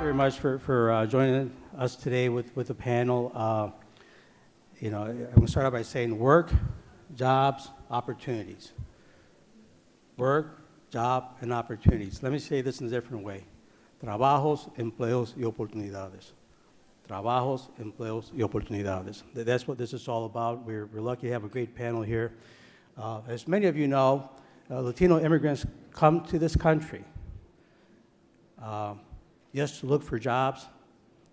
very much for joining us today with the panel. I'm going to start out by saying work, jobs, opportunities. Work, job, and opportunities. Let me say this in a different way. Trabajos, empleos, y oportunidades. Trabajos, empleos, y oportunidades. That's what this is all about. We're lucky to have a great panel here. As many of you know, Latino immigrants come to this country, yes, to look for jobs,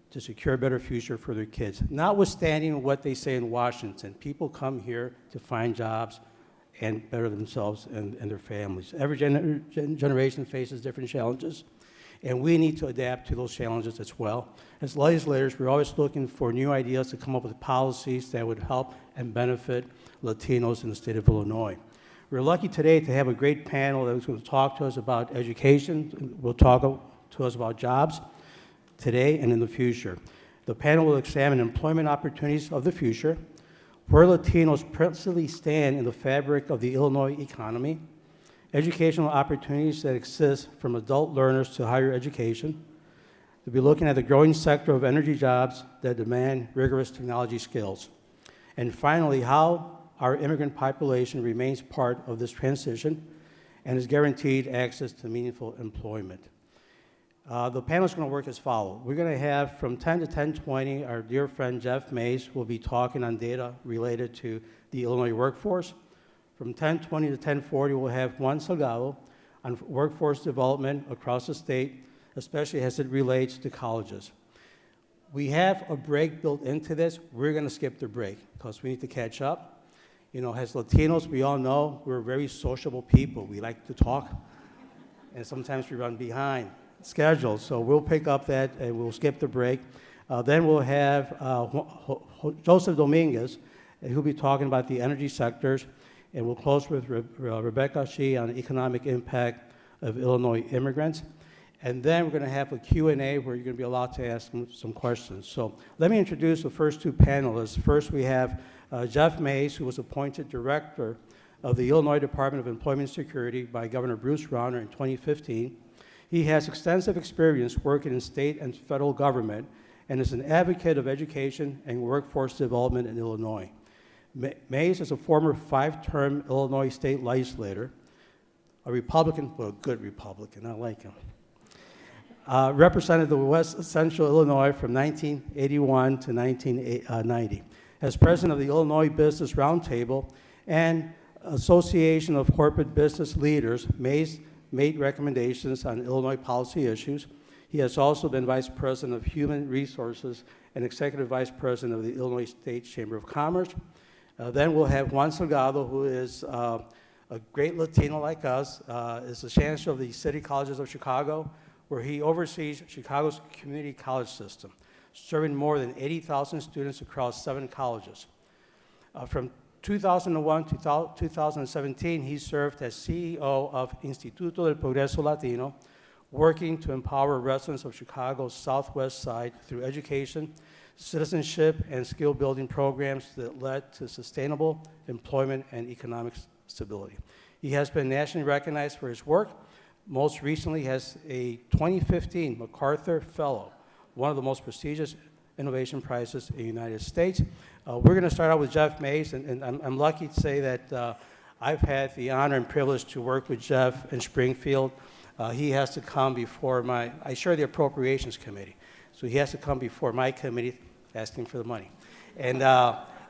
to secure a better future for their kids. Notwithstanding what they say in Washington, people come here to find jobs and better themselves and their families. Every generation faces different challenges, and we need to adapt to those challenges as well. As legislators, we're always looking for new ideas to come up with policies that would help and benefit Latinos in the state of Illinois. We're lucky today to have a great panel that is going to talk to us about education. We'll talk to us about jobs today and in the future. The panel will examine employment opportunities of the future, where Latinos presently stand in the fabric of the Illinois economy, educational opportunities that exist from adult learners to higher education. We'll be looking at the growing sector of energy jobs that demand rigorous technology skills. And finally, how our immigrant population remains part of this transition and is guaranteed access to meaningful employment. The panel is going to work as follows. We're going to have from 10 to 10:20, our dear friend Jeff Mays will be talking on data related to the Illinois workforce. From 10:20 to 10:40, we'll have Juan Salgado on workforce development across the state, especially as it relates to colleges. We have a break built into this. We're going to skip the break because we need to catch up. You know, as Latinos, we all know we're very sociable people. We like to talk, and sometimes we run behind schedule, so we'll pick up that and we'll skip the break. Then we'll have Joseph Dominguez, who'll be talking about the energy sectors, and we'll close with Rebecca Shee on the economic impact of Illinois immigrants. And then we're going to have a Q&A where you're going to be allowed to ask some questions. So let me introduce the first two panelists. First, we have Jeff Mays, who was appointed director of the Illinois Department of Employment and Security by Governor Bruce Rauner in 2015. He has extensive experience working in state and federal government and is an advocate of education and workforce development in Illinois. Mays is a former 5-term Illinois state legislator, a Republican, well, a good Republican, I like him. Represented the West Central Illinois from 1981 to 1990. As president of the Illinois Business Roundtable and Association of Corporate Business Leaders, Mays made recommendations on Illinois policy issues. He has also been Vice President of Human Resources and Executive Vice President of the Illinois State Chamber of Commerce. Then we'll have Juan Salgado, who is a great Latino like us, is the Chancellor of the City Colleges of Chicago, where he oversees Chicago's community college system, serving more than 80,000 students across 7 colleges. From 2001 to 2017, he served as CEO of Instituto del Progreso Latino, working to empower residents of Chicago's southwest side through education, citizenship, and skill-building programs that led to sustainable employment and economic stability. He has been nationally recognized for his work. Most recently has a 2015 MacArthur Fellow, one of the most prestigious innovation prizes in the United States. We're going to start out with Jeff Mays, and I'm lucky to say that I've had the honor and privilege to work with Jeff in Springfield. He has to come before I chair the Appropriations Committee, so he has to come before my committee asking for the money. And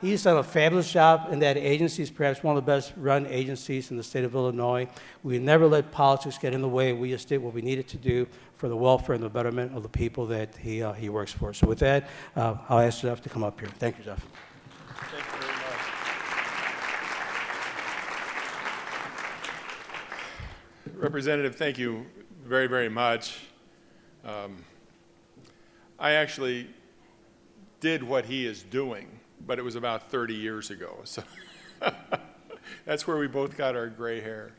he's done a fabulous job in that agency. He's perhaps one of the best run agencies in the state of Illinois. We never let politics get in the way. We just did what we needed to do for the welfare and the betterment of the people that he works for. So with that, I'll ask Jeff to come up here. Thank you, Jeff. Thank you very much. Representative, thank you very, very much. I actually did what he is doing, but it was about 30 years ago. So that's where we both got our gray hair.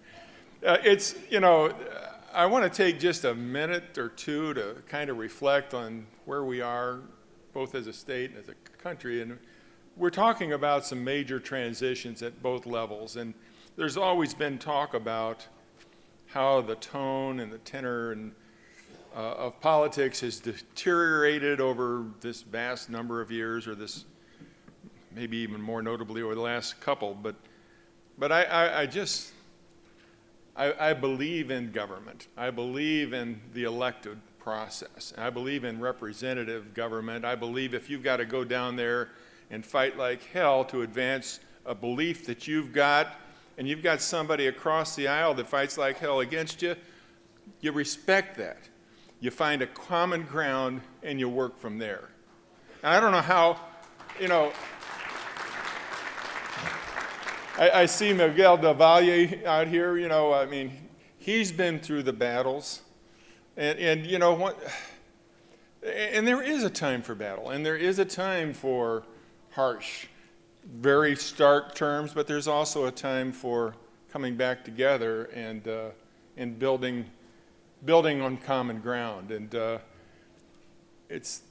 I want to take just a minute or two to kind of reflect on where we are, both as a state and as a country. And we're talking about some major transitions at both levels. And there's always been talk about how the tone and the tenor and of politics has deteriorated over this vast number of years, or this maybe even more notably over the last couple. But I believe in government. I believe in the elected process. I believe in representative government. I believe if you've got to go down there and fight like hell to advance a belief that you've got, and you've got somebody across the aisle that fights like hell against you, you respect that. You find a common ground and you work from there. And I don't know how, I see Miguel Duvalier out here, I mean, he's been through the battles. And you know what? And there is a time for battle, and there is a time for harsh, very stark terms, but there's also a time for coming back together and building on common ground. And it's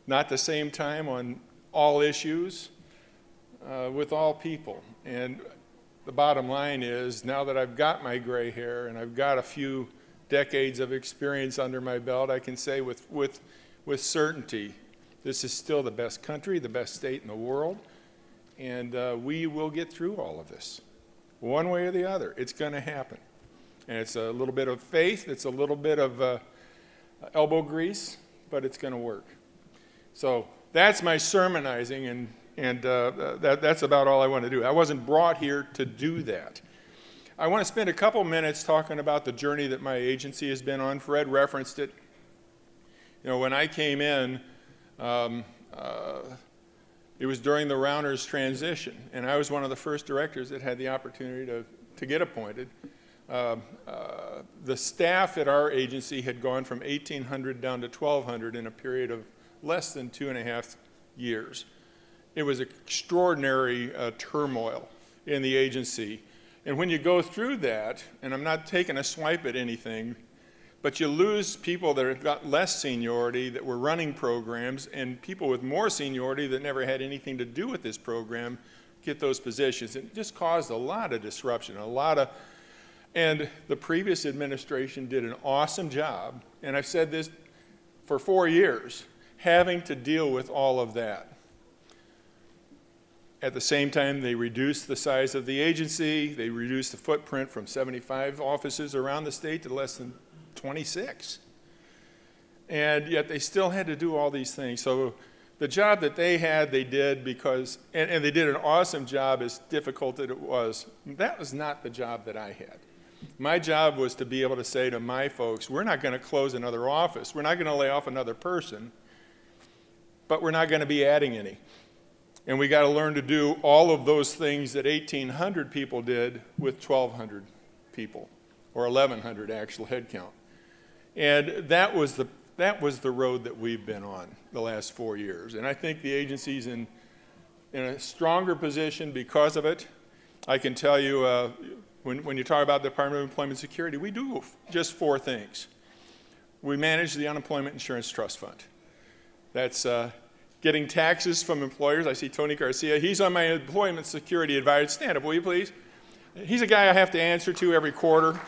not the same time on all issues with all people. And the bottom line is, now that I've got my gray hair and I've got a few decades of experience under my belt, I can say with certainty, this is still the best country, the best state in the world, and we will get through all of this. One way or the other, it's going to happen. And it's a little bit of faith, it's a little bit of elbow grease, but it's going to work. So that's my sermonizing, and that's about all I want to do. I wasn't brought here to do that. I want to spend a couple minutes talking about the journey that my agency has been on. Fred referenced it. When I came in, it was during the Rounders transition, and I was one of the first directors that had the opportunity to get appointed. The staff at our agency had gone from 1,800 down to 1,200 in a period of less than 2.5 years. It was extraordinary turmoil in the agency. And when you go through that, and I'm not taking a swipe at anything, but you lose people that have got less seniority that were running programs, and people with more seniority that never had anything to do with this program get those positions. It just caused a lot of disruption, and the previous administration did an awesome job, and I've said this for 4 years, having to deal with all of that. At the same time, they reduced the size of the agency. They reduced the footprint from 75 offices around the state to less than 26. And yet they still had to do all these things. So the job that they had, they did because, and they did an awesome job, as difficult as it was. That was not the job that I had. My job was to be able to say to my folks, we're not going to close another office. We're not going to lay off another person, but we're not going to be adding any. And we got to learn to do all of those things that 1,800 people did with 1,200 people, or 1,100 actual headcount. And that was the road that we've been on the last 4 years. And I think the agency's in a stronger position because of it. I can tell you, when you talk about the Department of Employment Security, we do just 4 things. We manage the Unemployment Insurance Trust Fund. That's getting taxes from employers. I see Tony Garcia. He's on my employment security advisor. Stand up, will you please? He's a guy I have to answer to every quarter.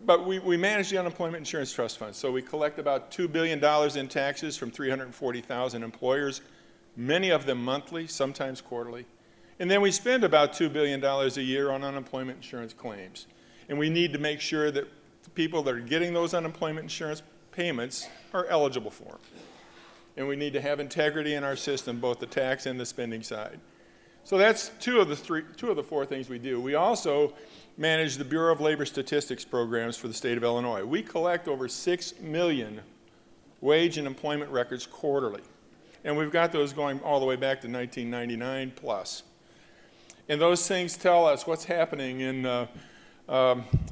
But we manage the Unemployment Insurance Trust Fund. So we collect about $2 billion in taxes from 340,000 employers, many of them monthly, sometimes quarterly. And then we spend about $2 billion a year on unemployment insurance claims. And we need to make sure that the people that are getting those unemployment insurance payments are eligible for them. And we need to have integrity in our system, both the tax and the spending side. So that's two of the 4 things we do. We also manage the Bureau of Labor Statistics programs for the state of Illinois. We collect over 6 million wage and employment records quarterly. And we've got those going all the way back to 1999 plus. And those things tell us what's happening in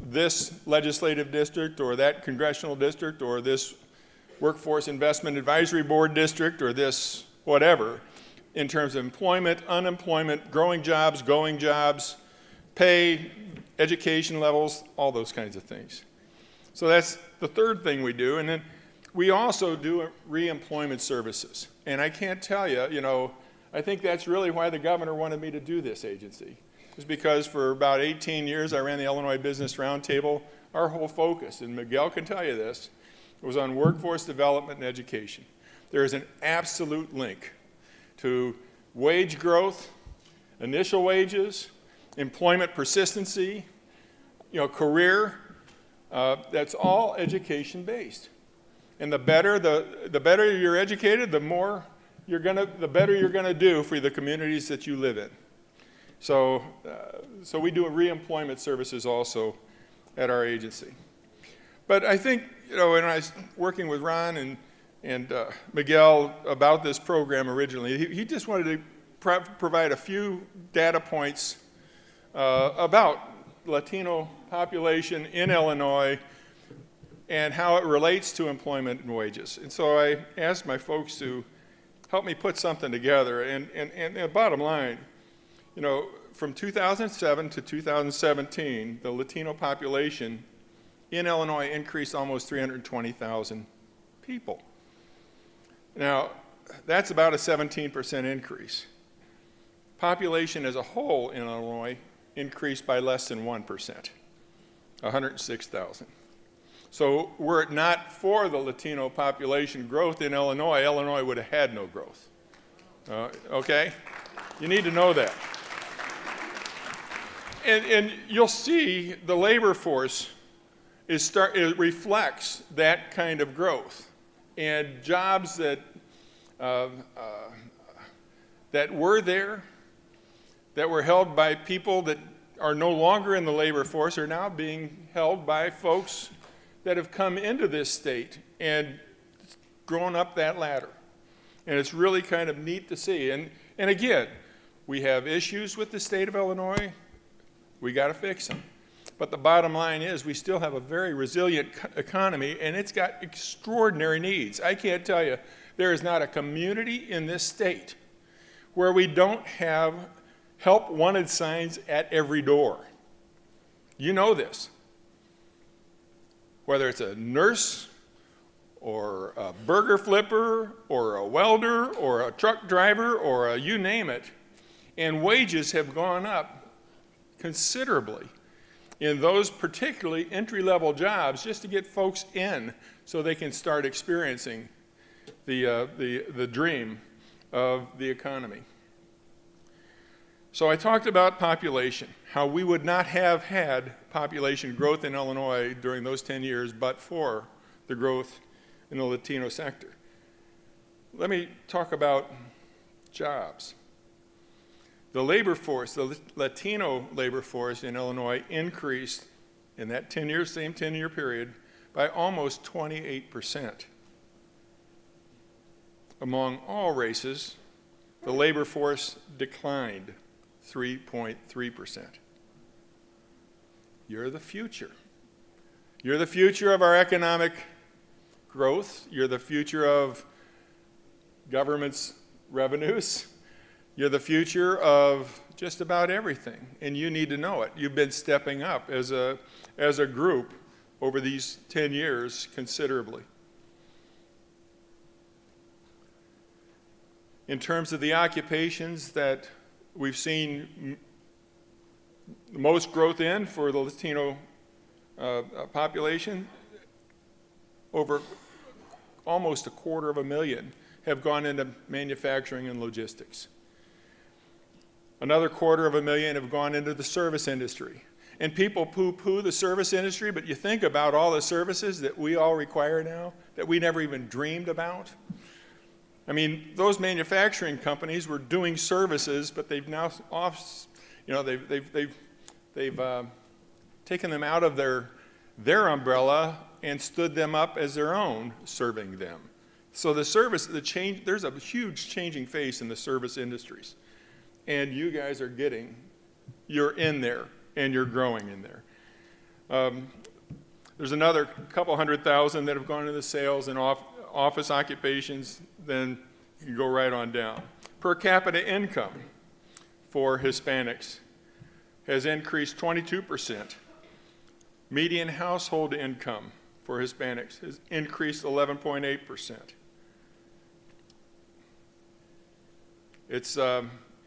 this legislative district or that congressional district or this Workforce Investment Advisory Board district or this whatever in terms of employment, unemployment, growing jobs, going jobs, pay, education levels, all those kinds of things. So that's the third thing we do. And then we also do reemployment services. And I can't tell you, I think that's really why the governor wanted me to do this agency. is because for about 18 years I ran the Illinois Business Roundtable. Our whole focus, and Miguel can tell you this, was on workforce development and education. There is an absolute link to wage growth, initial wages, employment persistency, career. That's all education based. And the better you're educated, the better you're gonna do for the communities that you live in. So we do reemployment services also at our agency. But I think, when I was working with Ron and Miguel about this program originally, he just wanted to provide a few data points about Latino population in Illinois and how it relates to employment and wages. And so I asked my folks to help me put something together. And the bottom line, from 2007 to 2017, the Latino population in Illinois increased almost 320,000 people. Now, that's about a 17% increase. Population as a whole in Illinois increased by less than 1%, 106,000. So were it not for the Latino population growth in Illinois, Illinois would have had no growth. Okay? You need to know that. And you'll see the labor force it reflects that kind of growth. And jobs that were there, that were held by people that are no longer in the labor force, are now being held by folks that have come into this state and grown up that ladder. And it's really kind of neat to see. And again, we have issues with the state of Illinois. We got to fix them. But the bottom line is we still have a very resilient economy, and it's got extraordinary needs. I can't tell you, there is not a community in this state where we don't have help wanted signs at every door. You know this. Whether it's a nurse or a burger flipper or a welder or a truck driver or you name it, and wages have gone up considerably in those particularly entry-level jobs just to get folks in so they can start experiencing the dream of the economy. So I talked about population, how we would not have had population growth in Illinois during those 10 years but for the growth in the Latino sector. Let me talk about jobs. The labor force, the Latino labor force in Illinois increased in that same 10-year period by almost 28%. Among all races, the labor force declined 3.3%. You're the future. You're the future of our economic growth. You're the future of government's revenues. You're the future of just about everything, and you need to know it. You've been stepping up as a group over these 10 years considerably. In terms of the occupations that we've seen the most growth in for the Latino population, over almost 250,000 have gone into manufacturing and logistics. Another 250,000 have gone into the service industry. And people poo-poo the service industry, but you think about all the services that we all require now that we never even dreamed about. I mean, those manufacturing companies were doing services, but they've now they've taken them out of their umbrella and stood them up as their own, serving them. So there's a huge changing face in the service industries. And you guys you're in there, and you're growing in there. There's another couple 100,000 that have gone into the sales and office occupations, then you can go right on down. Per capita income for Hispanics has increased 22%. Median household income for Hispanics has increased 11.8%. It's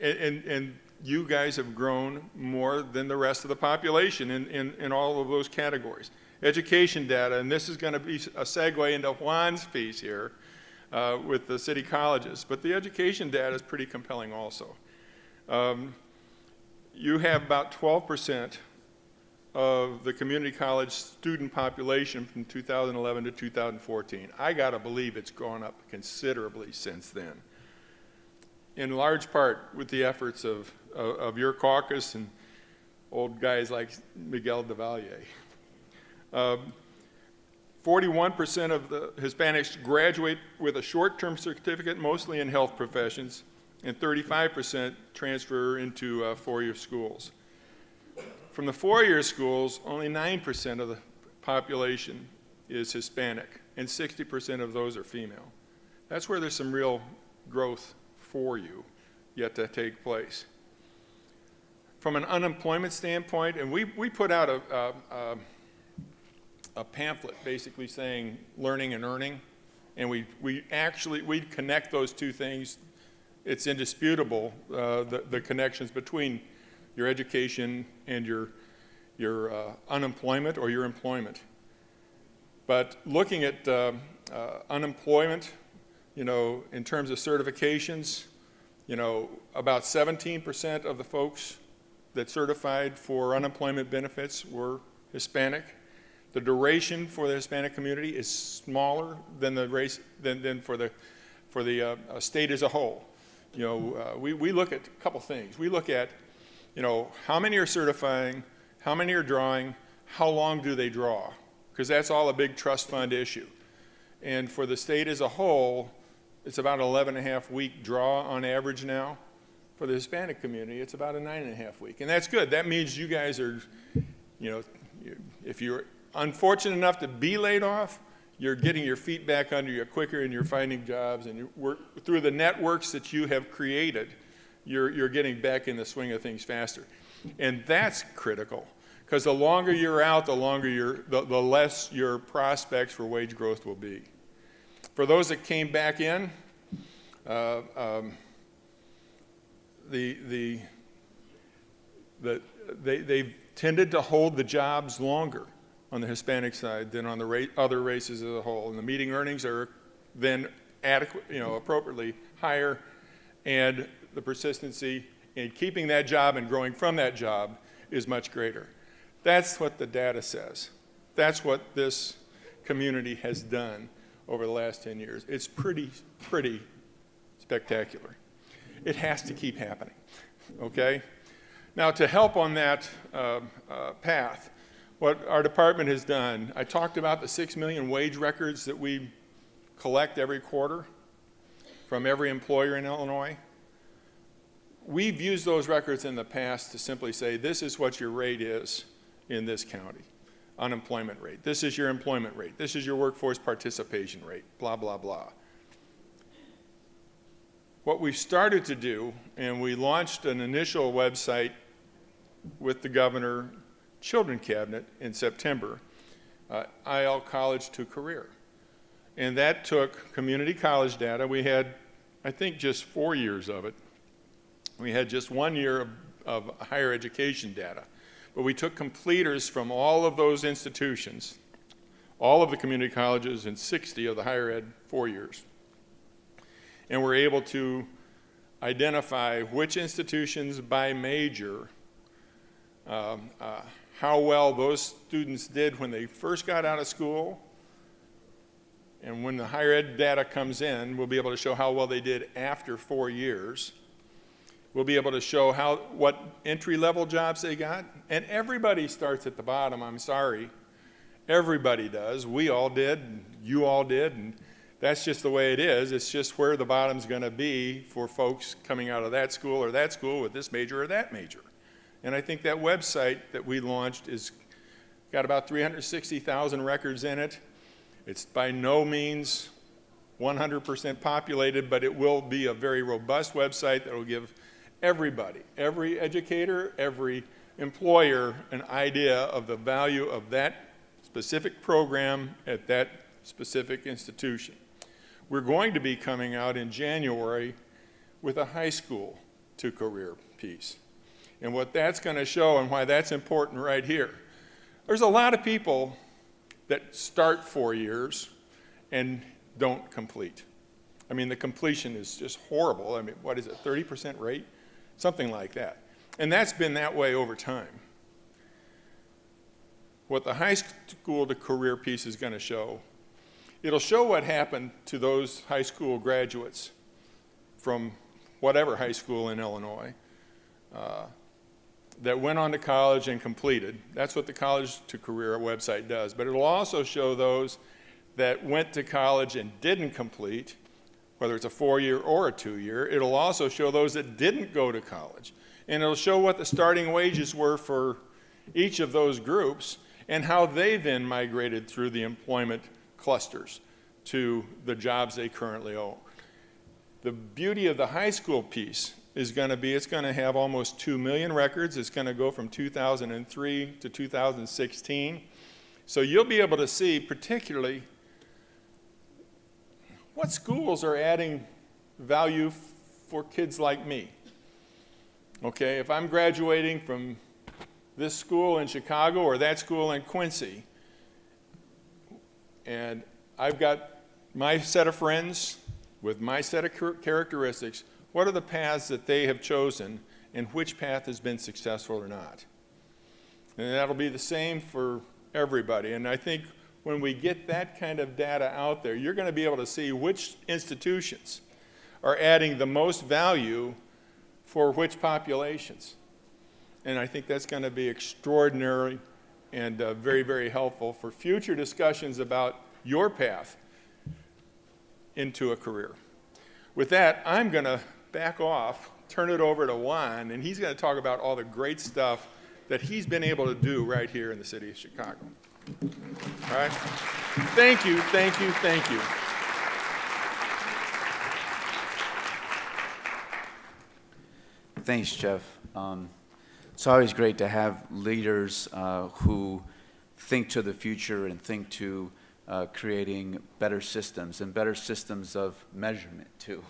and you guys have grown more than the rest of the population in all of those categories. Education data, and this is going to be a segue into Juan's piece here with the city colleges, but the education data is pretty compelling also. You have about 12% of the community college student population from 2011 to 2014. I got to believe it's gone up considerably since then, in large part with the efforts of your caucus and old guys like Miguel Duvalier. 41% of the Hispanics graduate with a short-term certificate, mostly in health professions, and 35% transfer into four-year schools. From the four-year schools, only 9% of the population is Hispanic, and 60% of those are female. That's where there's some real growth for you yet to take place. From an unemployment standpoint, and we put out a pamphlet basically saying learning and earning, and we connect those two things. It's indisputable, the connections between your education and your unemployment or your employment. But looking at unemployment, in terms of certifications, about 17% of the folks that certified for unemployment benefits were Hispanic. The duration for the Hispanic community is smaller than for the state as a whole. We look at a couple things. We look at, how many are certifying, how many are drawing, how long do they draw? Because that's all a big trust fund issue. And for the state as a whole, it's about an 11.5-week draw on average now. For the Hispanic community, it's about a 9.5-week. And that's good. That means you guys are, if you're unfortunate enough to be laid off, you're getting your feet back under you quicker and you're finding jobs, and through the networks that you have created, you're getting back in the swing of things faster. And that's critical, because the longer you're out, the less your prospects for wage growth will be. For those that came back in, they've tended to hold the jobs longer on the Hispanic side than on the other races as a whole. And the median earnings are then adequate, appropriately higher, and the persistency in keeping that job and growing from that job is much greater. That's what the data says. That's what this community has done over the last 10 years. It's pretty spectacular. It has to keep happening, okay? Now, to help on that path, what our department has done, I talked about the 6 million wage records that we collect every quarter from every employer in Illinois. We've used those records in the past to simply say, this is what your rate is in this county, unemployment rate. This is your employment rate. This is your workforce participation rate, blah, blah, blah. What we've started to do, and we launched an initial website with the governor children cabinet in September, IL College to Career. And that took community college data. We had, I think, just 4 years of it. We had just 1 year of higher education data. But we took completers from all of those institutions, all of the community colleges, and 60 of the higher ed 4 years. And we're able to identify which institutions by major, how well those students did when they first got out of school, and when the higher ed data comes in, we'll be able to show how well they did after 4 years. We'll be able to show what entry-level jobs they got, and everybody starts at the bottom, I'm sorry. Everybody does. We all did, you all did, and that's just the way it is. It's just where the bottom's going to be for folks coming out of that school or that school with this major or that major. And I think that website that we launched is got about 360,000 records in it. It's by no means 100% populated, but it will be a very robust website that will give everybody, every educator, every employer, an idea of the value of that specific program at that specific institution. We're going to be coming out in January with a high school to career piece. And what that's going to show and why that's important right here. There's a lot of people that start 4 years and don't complete. I mean, the completion is just horrible. I mean, what is it, 30% rate? Something like that. And that's been that way over time. What the high school to career piece is going to show, it'll show what happened to those high school graduates from whatever high school in Illinois that went on to college and completed. That's what the college to career website does. But it'll also show those that went to college and didn't complete, whether it's a 4-year or a 2-year. It'll also show those that didn't go to college. And it'll show what the starting wages were for each of those groups and how they then migrated through the employment clusters to the jobs they currently own. The beauty of the high school piece is going to be, it's going to have almost 2 million records. It's going to go from 2003 to 2016. So you'll be able to see particularly what schools are adding value for kids like me. Okay, if I'm graduating from this school in Chicago or that school in Quincy, and I've got my set of friends with my set of characteristics, what are the paths that they have chosen and which path has been successful or not? And that'll be the same for everybody. And I think when we get that kind of data out there, you're going to be able to see which institutions are adding the most value for which populations. And I think that's going to be extraordinary and very, very helpful for future discussions about your path into a career. With that, I'm going to back off, turn it over to Juan, and he's going to talk about all the great stuff that he's been able to do right here in the city of Chicago. All right? Thank you, thank you, thank you. Thanks, Jeff. It's always great to have leaders who think to the future and think to creating better systems and better systems of measurement, too.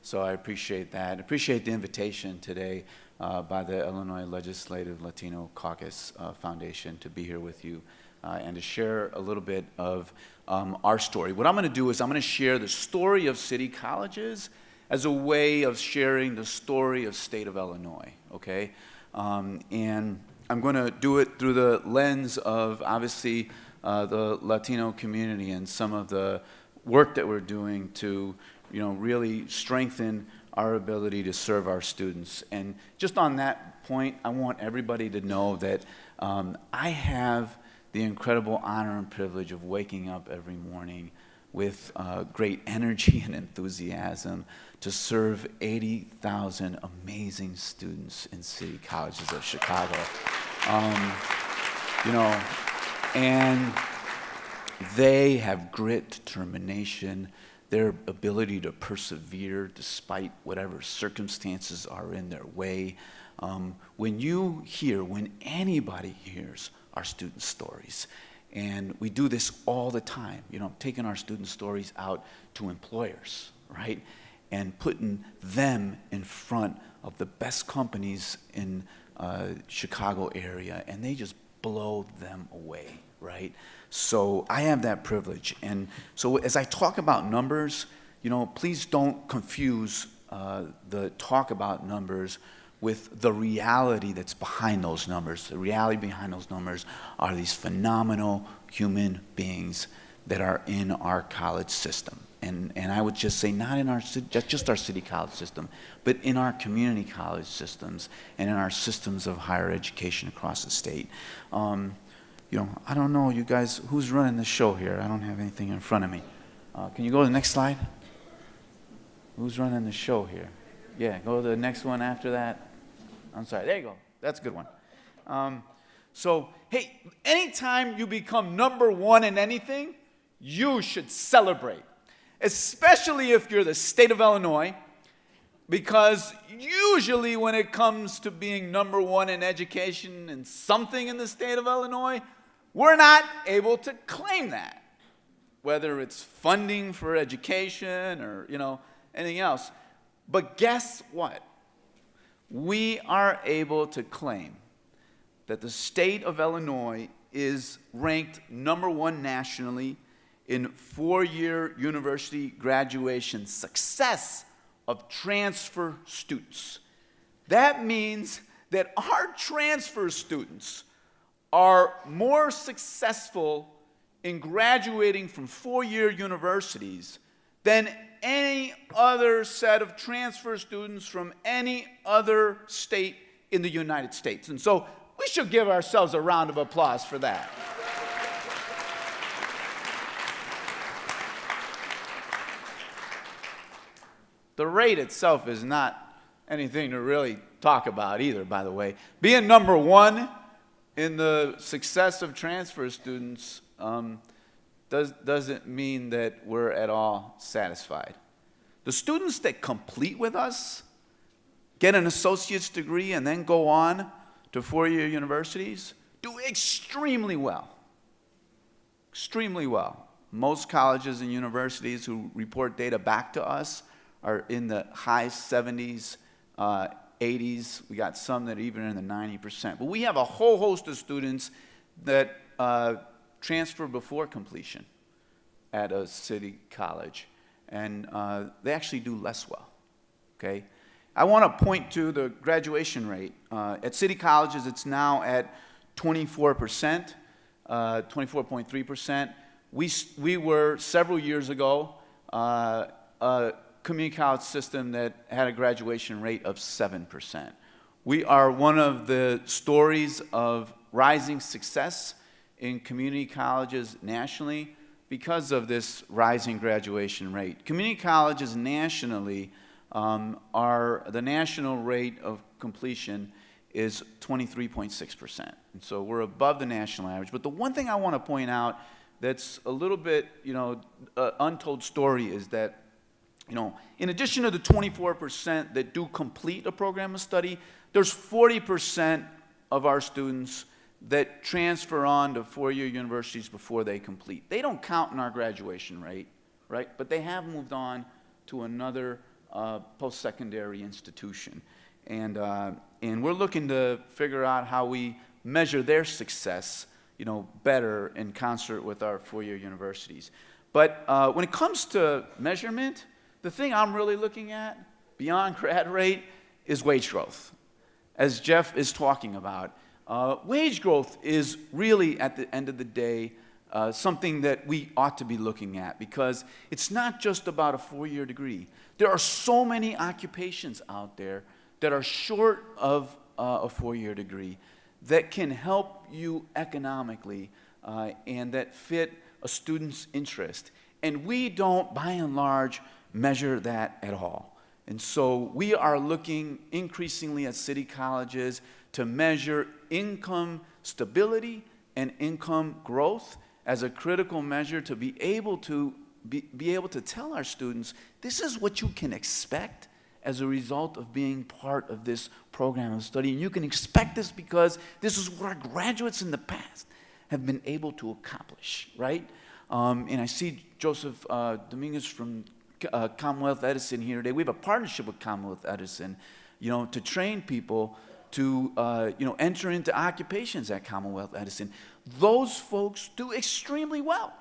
So I appreciate that. I appreciate the invitation today by the Illinois Legislative Latino Caucus Foundation to be here with you and to share a little bit of our story. What I'm going to do is I'm going to share the story of city colleges as a way of sharing the story of state of Illinois, okay? And I'm going to do it through the lens of, obviously, the Latino community and some of the work that we're doing to, really strengthen our ability to serve our students. And just on that point, I want everybody to know that I have the incredible honor and privilege of waking up every morning with great energy and enthusiasm to serve 80,000 amazing students in city colleges of Chicago. And they have grit, determination, their ability to persevere despite whatever circumstances are in their way. When anybody hears our student stories, and we do this all the time, taking our student stories out to employers, right? And putting them in front of the best companies in Chicago area, and they just blow them away, right? So I have that privilege. And so as I talk about numbers, please don't confuse the talk about numbers with the reality that's behind those numbers. The reality behind those numbers are these phenomenal human beings that are in our college system. And I would just say not in just our city college system, but in our community college systems and in our systems of higher education across the state. I don't know, you guys, who's running the show here? I don't have anything in front of me. Can you go to the next slide? Who's running the show here? Yeah, go to the next one after that. I'm sorry, there you go. That's a good one. So, hey, anytime you become number one in anything, you should celebrate. Especially if you're the state of Illinois, because usually when it comes to being number one in education and something in the state of Illinois, we're not able to claim that, whether it's funding for education or, anything else. But guess what? we are able to claim that the state of Illinois is ranked #1 nationally in four-year university graduation success of transfer students. That means that our transfer students are more successful in graduating from four-year universities than any other set of transfer students from any other state in the United States. And so we should give ourselves a round of applause for that. The rate itself is not anything to really talk about either, by the way. Being #1 in the success of transfer students doesn't mean that we're at all satisfied. The students that complete with us, get an associate's degree, and then go on to four-year universities, do extremely well. Extremely well. Most colleges and universities who report data back to us are in the high 70s, 80s. We got some that are even in the 90%. But we have a whole host of students that transfer before completion at a city college, and they actually do less well, okay? I want to point to the graduation rate. At city colleges, it's now at 24%, 24.3%. We were, several years ago, a community college system that had a graduation rate of 7%. We are one of the stories of rising success in community colleges nationally because of this rising graduation rate. Community colleges nationally the national rate of completion is 23.6%. And so we're above the national average. But the one thing I want to point out that's a little bit, untold story is that, in addition to the 24% that do complete a program of study, there's 40% of our students that transfer on to four-year universities before they complete. They don't count in our graduation rate, right? But they have moved on to another post-secondary institution. And we're looking to figure out how we measure their success, better in concert with our four-year universities. But when it comes to measurement, the thing I'm really looking at beyond grad rate is wage growth. As Jeff is talking about, wage growth is really, at the end of the day, something that we ought to be looking at, because it's not just about a four-year degree. There are so many occupations out there that are short of a four-year degree that can help you economically and that fit a student's interest. And we don't, by and large, measure that at all. And so we are looking increasingly at city colleges to measure income stability and income growth as a critical measure to be able to tell our students, this is what you can expect as a result of being part of this program of study. And you can expect this because this is what our graduates in the past have been able to accomplish, right? And I see Joseph Dominguez from Commonwealth Edison here today. We have a partnership with Commonwealth Edison, to train people to, enter into occupations at Commonwealth Edison. Those folks do extremely well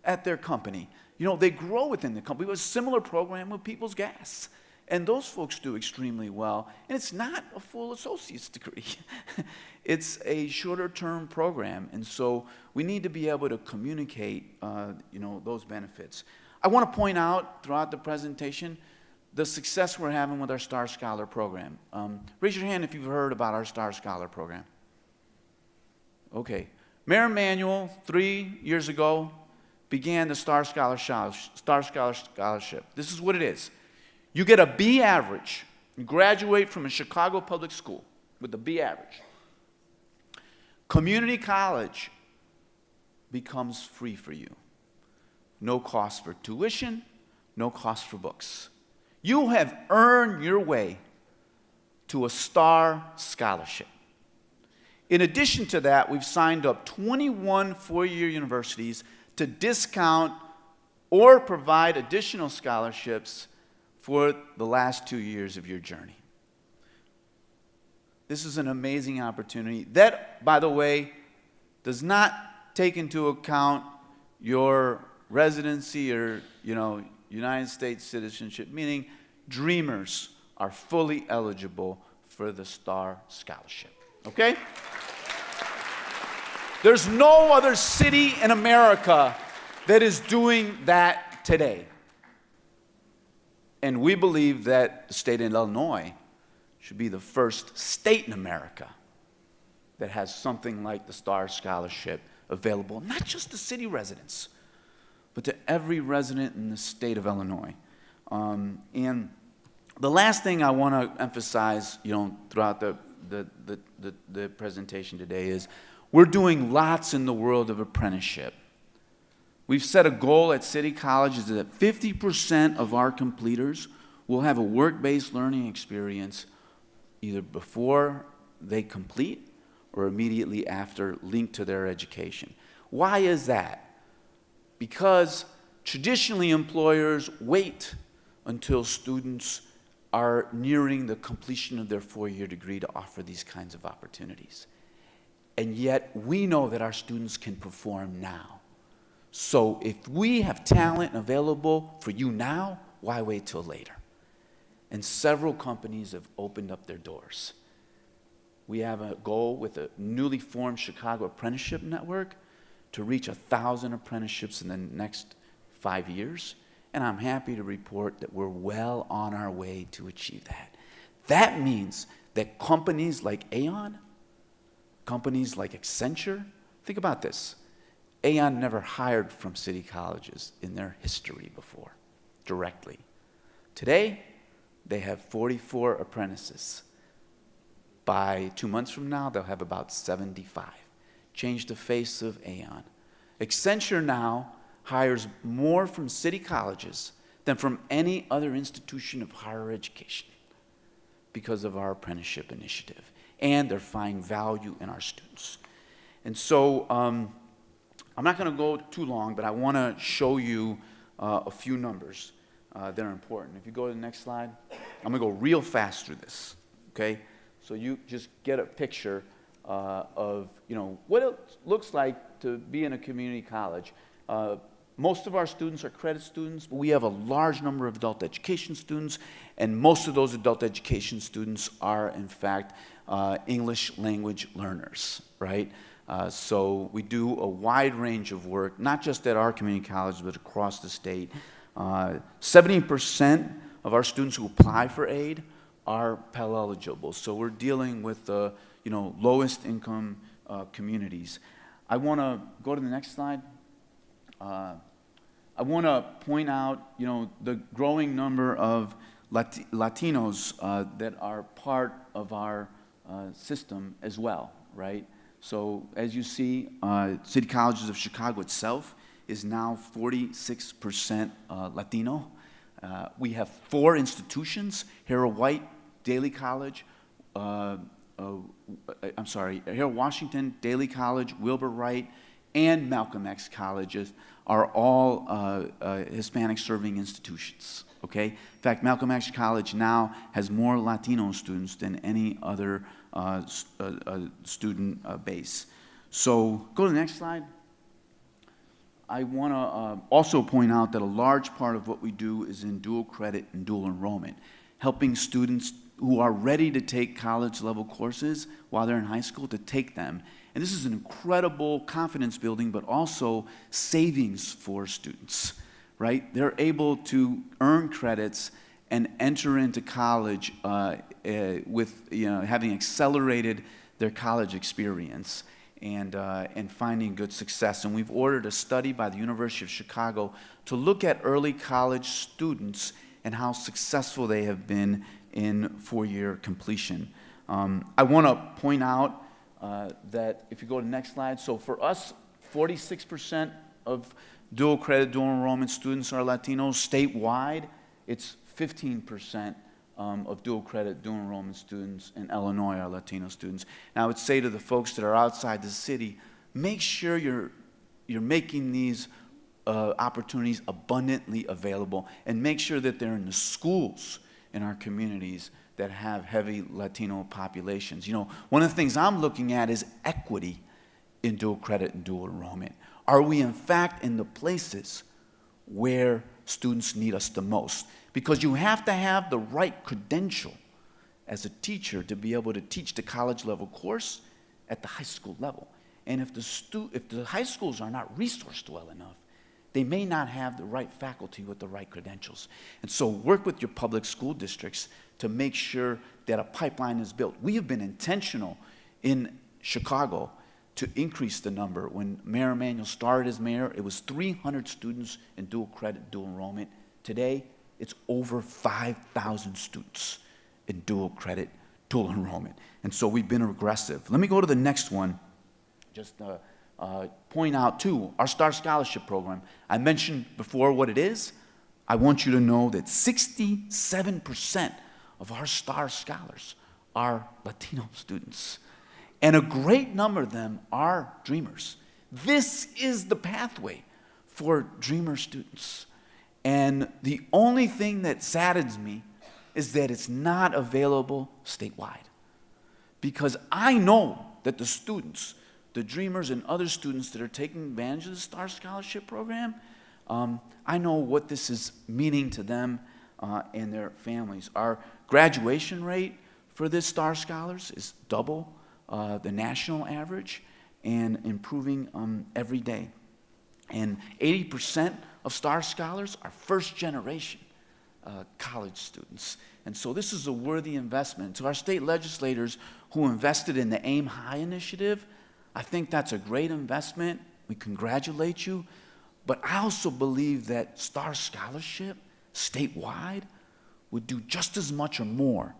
at their company. They grow within the company. We have a similar program with People's Gas. And those folks do extremely well. And it's not a full associate's degree. It's a shorter-term program. And so we need to be able to communicate, those benefits. I want to point out throughout the presentation the success we're having with our Star Scholar program. Raise your hand if you've heard about our Star Scholar program. Okay. Mayor Emanuel, 3 years ago, began the Star Scholar Scholarship. This is what it is. You get a B average. You graduate from a Chicago public school with a B average. Community college becomes free for you. No cost for tuition, no cost for books. You have earned your way to a Star Scholarship. In addition to that, we've signed up 21 four-year universities to discount or provide additional scholarships for the last 2 years of your journey. This is an amazing opportunity that, by the way, does not take into account your residency or, United States citizenship, meaning dreamers are fully eligible for the STAR Scholarship, okay? There's no other city in America that is doing that today. And we believe that the state of Illinois should be the first state in America that has something like the STAR Scholarship available, not just to city residents, but to every resident in the state of Illinois. And the last thing I want to emphasize, throughout the presentation today is we're doing lots in the world of apprenticeship. We've set a goal at City Colleges that 50% of our completers will have a work-based learning experience either before they complete or immediately after, linked to their education. Why is that? Because traditionally employers wait until students are nearing the completion of their 4-year degree to offer these kinds of opportunities. And yet we know that our students can perform now. So if we have talent available for you now, why wait till later? And several companies have opened up their doors. We have a goal with a newly formed Chicago Apprenticeship Network to reach 1,000 apprenticeships in the next 5 years. And I'm happy to report that we're well on our way to achieve that. That means that companies like Aon, companies like Accenture, think about this. Aon never hired from city colleges in their history before, directly. Today, they have 44 apprentices. By 2 months from now, they'll have about 75. Change the face of Aon. Accenture now hires more from city colleges than from any other institution of higher education because of our apprenticeship initiative. And they're finding value in our students. And so I'm not going to go too long, but I want to show you a few numbers that are important. If you go to the next slide, I'm going to go real fast through this, okay? So you just get a picture of what it looks like to be in a community college. Most of our students are credit students, but we have a large number of adult education students, and most of those adult education students are, in fact, English language learners, right? So we do a wide range of work, not just at our community colleges, but across the state. 70% of our students who apply for aid are Pell eligible. So we're dealing with the lowest income communities. I want to go to the next slide. I want to point out the growing number of Latinos that are part of our system as well, right? So as you see, City Colleges of Chicago itself is now 46% Latino. We have 4 institutions: Harold White, Daly College, Harold Washington, Daly College, Wilbur Wright, and Malcolm X colleges are all Hispanic serving institutions, okay? In fact, Malcolm X College now has more Latino students than any other student base. So go to the next slide. I want to also point out that a large part of what we do is in dual credit and dual enrollment, helping students who are ready to take college-level courses while they're in high school to take them. And this is an incredible confidence building, but also savings for students, right? They're able to earn credits and enter into college with having accelerated their college experience and finding good success. And we've ordered a study by the University of Chicago to look at early college students and how successful they have been in 4-year completion. I want to point out that if you go to the next slide, so for us, 46% of dual credit, dual enrollment students are Latinos. Statewide, it's 15% of dual credit, dual enrollment students in Illinois are Latino students. And I would say to the folks that are outside the city, make sure you're making these opportunities abundantly available, and make sure that they're in the schools in our communities that have heavy Latino populations. You know, one of the things I'm looking at is equity in dual credit and dual enrollment. Are we in fact in the places where students need us the most? Because you have to have the right credential as a teacher to be able to teach the college level course at the high school level. And if the high schools are not resourced well enough, they may not have the right faculty with the right credentials. And so work with your public school districts to make sure that a pipeline is built. We have been intentional in Chicago to increase the number. When Mayor Emanuel started as mayor, it was 300 students in dual credit, dual enrollment. Today, it's over 5,000 students in dual credit, dual enrollment. And so we've been aggressive. Let me go to the next one. Just point out, too, our Star Scholarship Program. I mentioned before what it is. I want you to know that 67% of our Star Scholars are Latino students. And a great number of them are Dreamers. This is the pathway for Dreamer students. And the only thing that saddens me is that it's not available statewide. Because I know that the students, the Dreamers and other students that are taking advantage of the Star Scholarship Program, I know what this is meaning to them and their families. Our graduation rate for this Star Scholars is double the national average and improving every day. And 80% of Star Scholars are first generation college students. And so this is a worthy investment. To our state legislators who invested in the Aim High initiative, I think that's a great investment. We congratulate you. But I also believe that Star Scholarship statewide would do just as much or more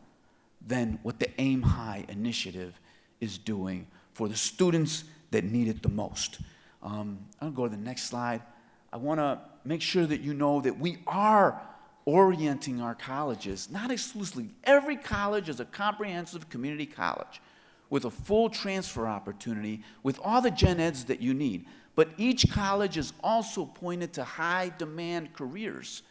than what the Aim High initiative is doing for the students that need it the most. I'll go to the next slide. I want to make sure that you know that we are orienting our colleges, not exclusively. Every college is a comprehensive community college with a full transfer opportunity with all the gen eds that you need. But each college is also pointed to high demand careers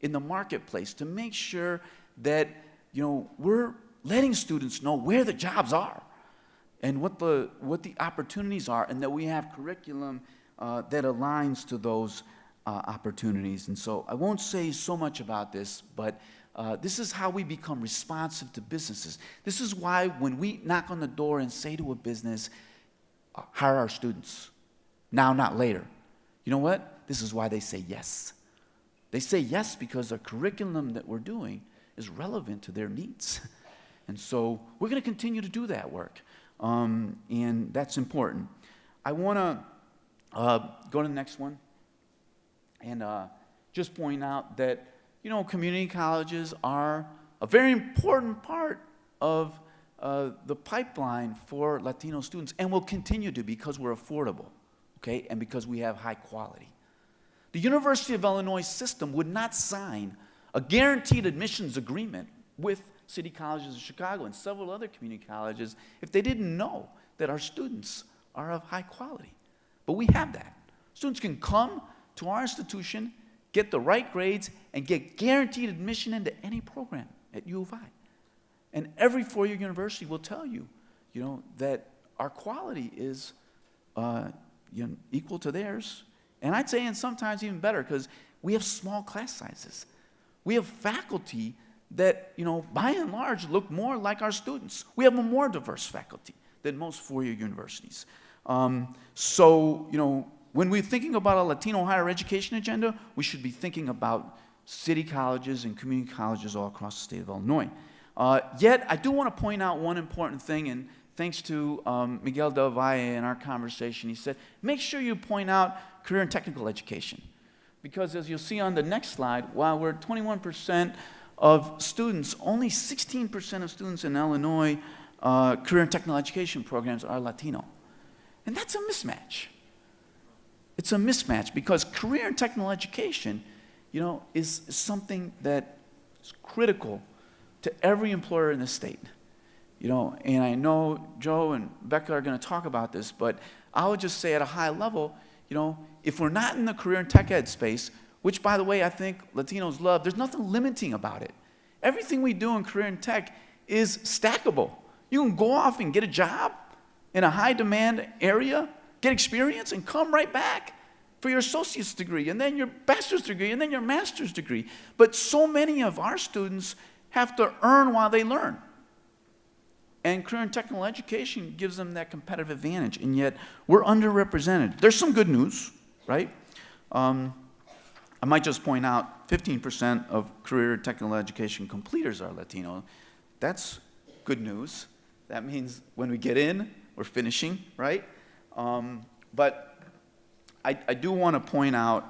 in the marketplace to make sure that, you know, we're letting students know where the jobs are and what the opportunities are, and that we have curriculum that aligns to those opportunities. And so I won't say so much about this, but this is how we become responsive to businesses. This is why when we knock on the door and say to a business, hire our students, now, not later. You know what? This is why they say yes. They say yes because the curriculum that we're doing is relevant to their needs. And so we're going to continue to do that work. And that's important. I want to go to the next one and just point out that, you know, community colleges are a very important part of the pipeline for Latino students, and will continue to because we're affordable, okay, and because we have high quality. The University of Illinois system would not sign a guaranteed admissions agreement with City Colleges of Chicago and several other community colleges if they didn't know that our students are of high quality. But we have that. Students can come to our institution, get the right grades, and get guaranteed admission into any program at U of I. And every four-year university will tell you, you know, that our quality is equal to theirs. And I'd say, and sometimes even better, because we have small class sizes. We have faculty that, you know, by and large look more like our students. We have a more diverse faculty than most four-year universities. So, you know, when we're thinking about a Latino higher education agenda, we should be thinking about city colleges and community colleges all across the state of Illinois. Yet, I do want to point out one important thing, and thanks to Miguel Duvalier in our conversation, he said, make sure you point out career and technical education. Because as you'll see on the next slide, while we're 21% of students, only 16% of students in Illinois career and technical education programs are Latino. And that's a mismatch. It's a mismatch because career and technical education, you know, is something that is critical to every employer in the state. You know, and I know Joe and Becca are going to talk about this, but I would just say at a high level, you know, if we're not in the career and tech ed space, which, by the way, I think Latinos love, there's nothing limiting about it. Everything we do in career and tech is stackable. You can go off and get a job in a high-demand area, get experience, and come right back for your associate's degree, and then your bachelor's degree, and then your master's degree. But so many of our students have to earn while they learn. And career and technical education gives them that competitive advantage, and yet we're underrepresented. There's some good news, right? I might just point out 15% of career and technical education completers are Latino. That's good news. That means when we get in, we're finishing, right? But I do want to point out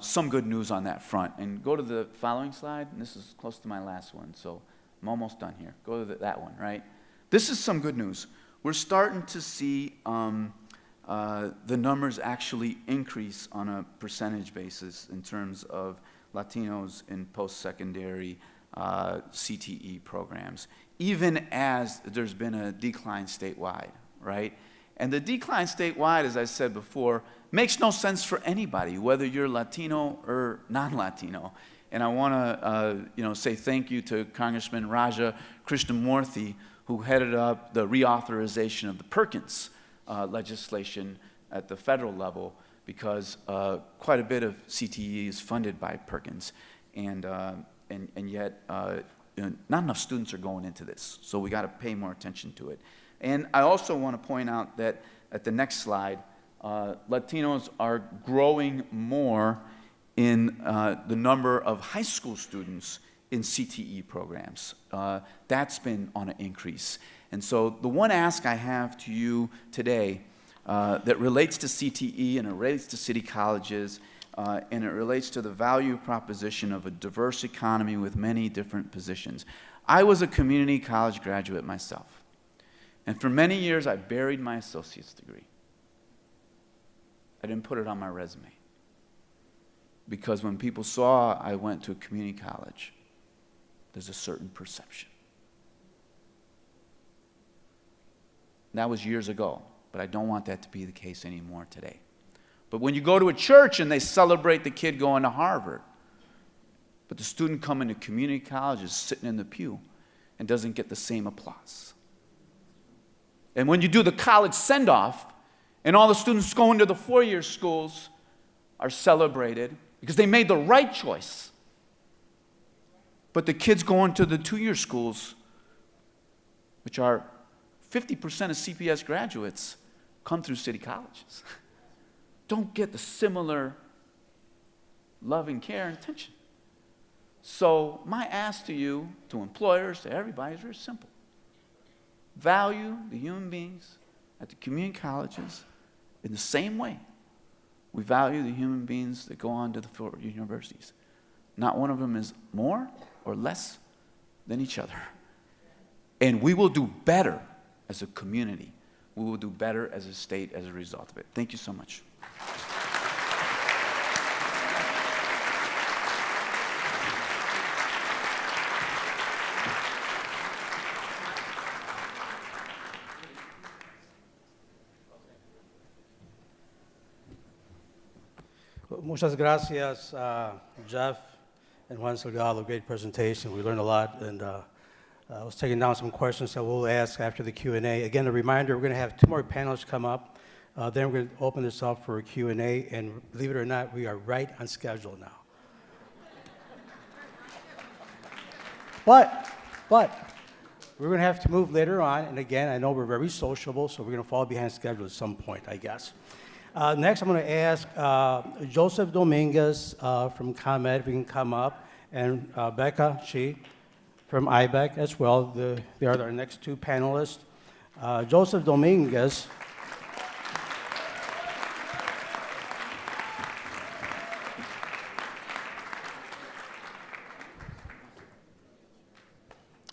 some good news on that front. And go to the following slide, and this is close to my last one, so I'm almost done here. Go to that one, right? This is some good news. We're starting to see the numbers actually increase on a percentage basis in terms of Latinos in post-secondary CTE programs, even as there's been a decline statewide, right? And the decline statewide, as I said before, makes no sense for anybody, whether you're Latino or non-Latino. And I want to say thank you to Congressman Raja Krishnamurthy, who headed up the reauthorization of the Perkins legislation at the federal level, because quite a bit of CTE is funded by Perkins. And yet not enough students are going into this, so we got to pay more attention to it. And I also want to point out that at the next slide, Latinos are growing more in the number of high school students in CTE programs. That's been on an increase. And so the one ask I have to you today that relates to CTE and it relates to city colleges and it relates to the value proposition of a diverse economy with many different positions. I was a community college graduate myself. And for many years, I buried my associate's degree. I didn't put it on my resume. Because when people saw I went to a community college, there's a certain perception. That was years ago, but I don't want that to be the case anymore today. But when you go to a church and they celebrate the kid going to Harvard, but the student coming to community college is sitting in the pew and doesn't get the same applause. And when you do the college send-off, and all the students going to the four-year schools are celebrated because they made the right choice. But the kids going to the two-year schools, which are 50% of CPS graduates, come through city colleges, don't get the similar love and care and attention. So my ask to you, to employers, to everybody, is very simple. Value the human beings at the community colleges in the same way we value the human beings that go on to the four universities. Not one of them is more or less than each other. And we will do better as a community. We will do better as a state as a result of it. Thank you so much. Muchas gracias, Jeff and Juan Salgado. Great presentation. We learned a lot, and I was taking down some questions that we'll ask after the Q&A. Again, a reminder, we're going to have two more panelists come up. Then we're going to open this up for a Q&A, and believe it or not, we are right on schedule now. But we're going to have to move later on, and again, I know we're very sociable, so we're going to fall behind schedule at some point, I guess. Next, I'm going to ask Joseph Dominguez from ComEd, if we can come up, and Becca Shi from IBEC as well. They are our next two panelists. Joseph Dominguez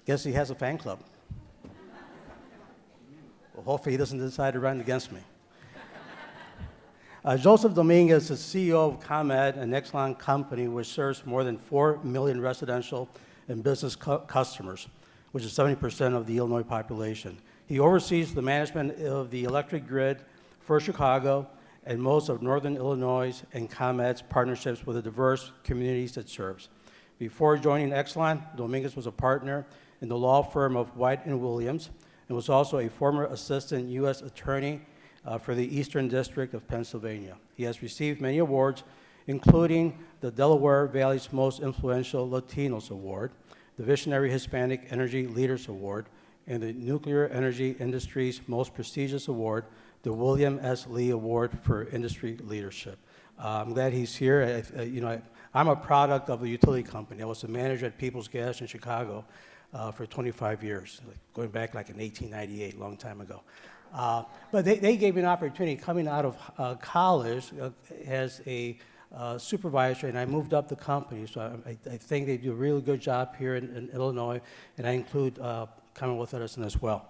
guess he has a fan club. Well, hopefully he doesn't decide to run against me. Joseph Dominguez is CEO of ComEd, an excellent company which serves more than 4 million residential and business customers, which is 70% of the Illinois population. He oversees the management of the electric grid for Chicago and most of northern Illinois and ComEd's partnerships with the diverse communities it serves. Before joining Exelon, Dominguez was a partner in the law firm of White and Williams, and was also a former assistant U.S. attorney for the Eastern District of Pennsylvania. He has received many awards, including the Delaware Valley's Most Influential Latinos Award, the Visionary Hispanic Energy Leaders Award, and the Nuclear Energy Industry's most prestigious award, the William S. Lee Award for Industry Leadership. I'm glad he's here. I'm a product of a utility company. I was a manager at People's Gas in Chicago for 25 years, going back like in 1898, a long time ago. But they gave me an opportunity coming out of college as a supervisor, and I moved up the company. So I think they do a really good job here in Illinois, and I include Commonwealth Edison as well.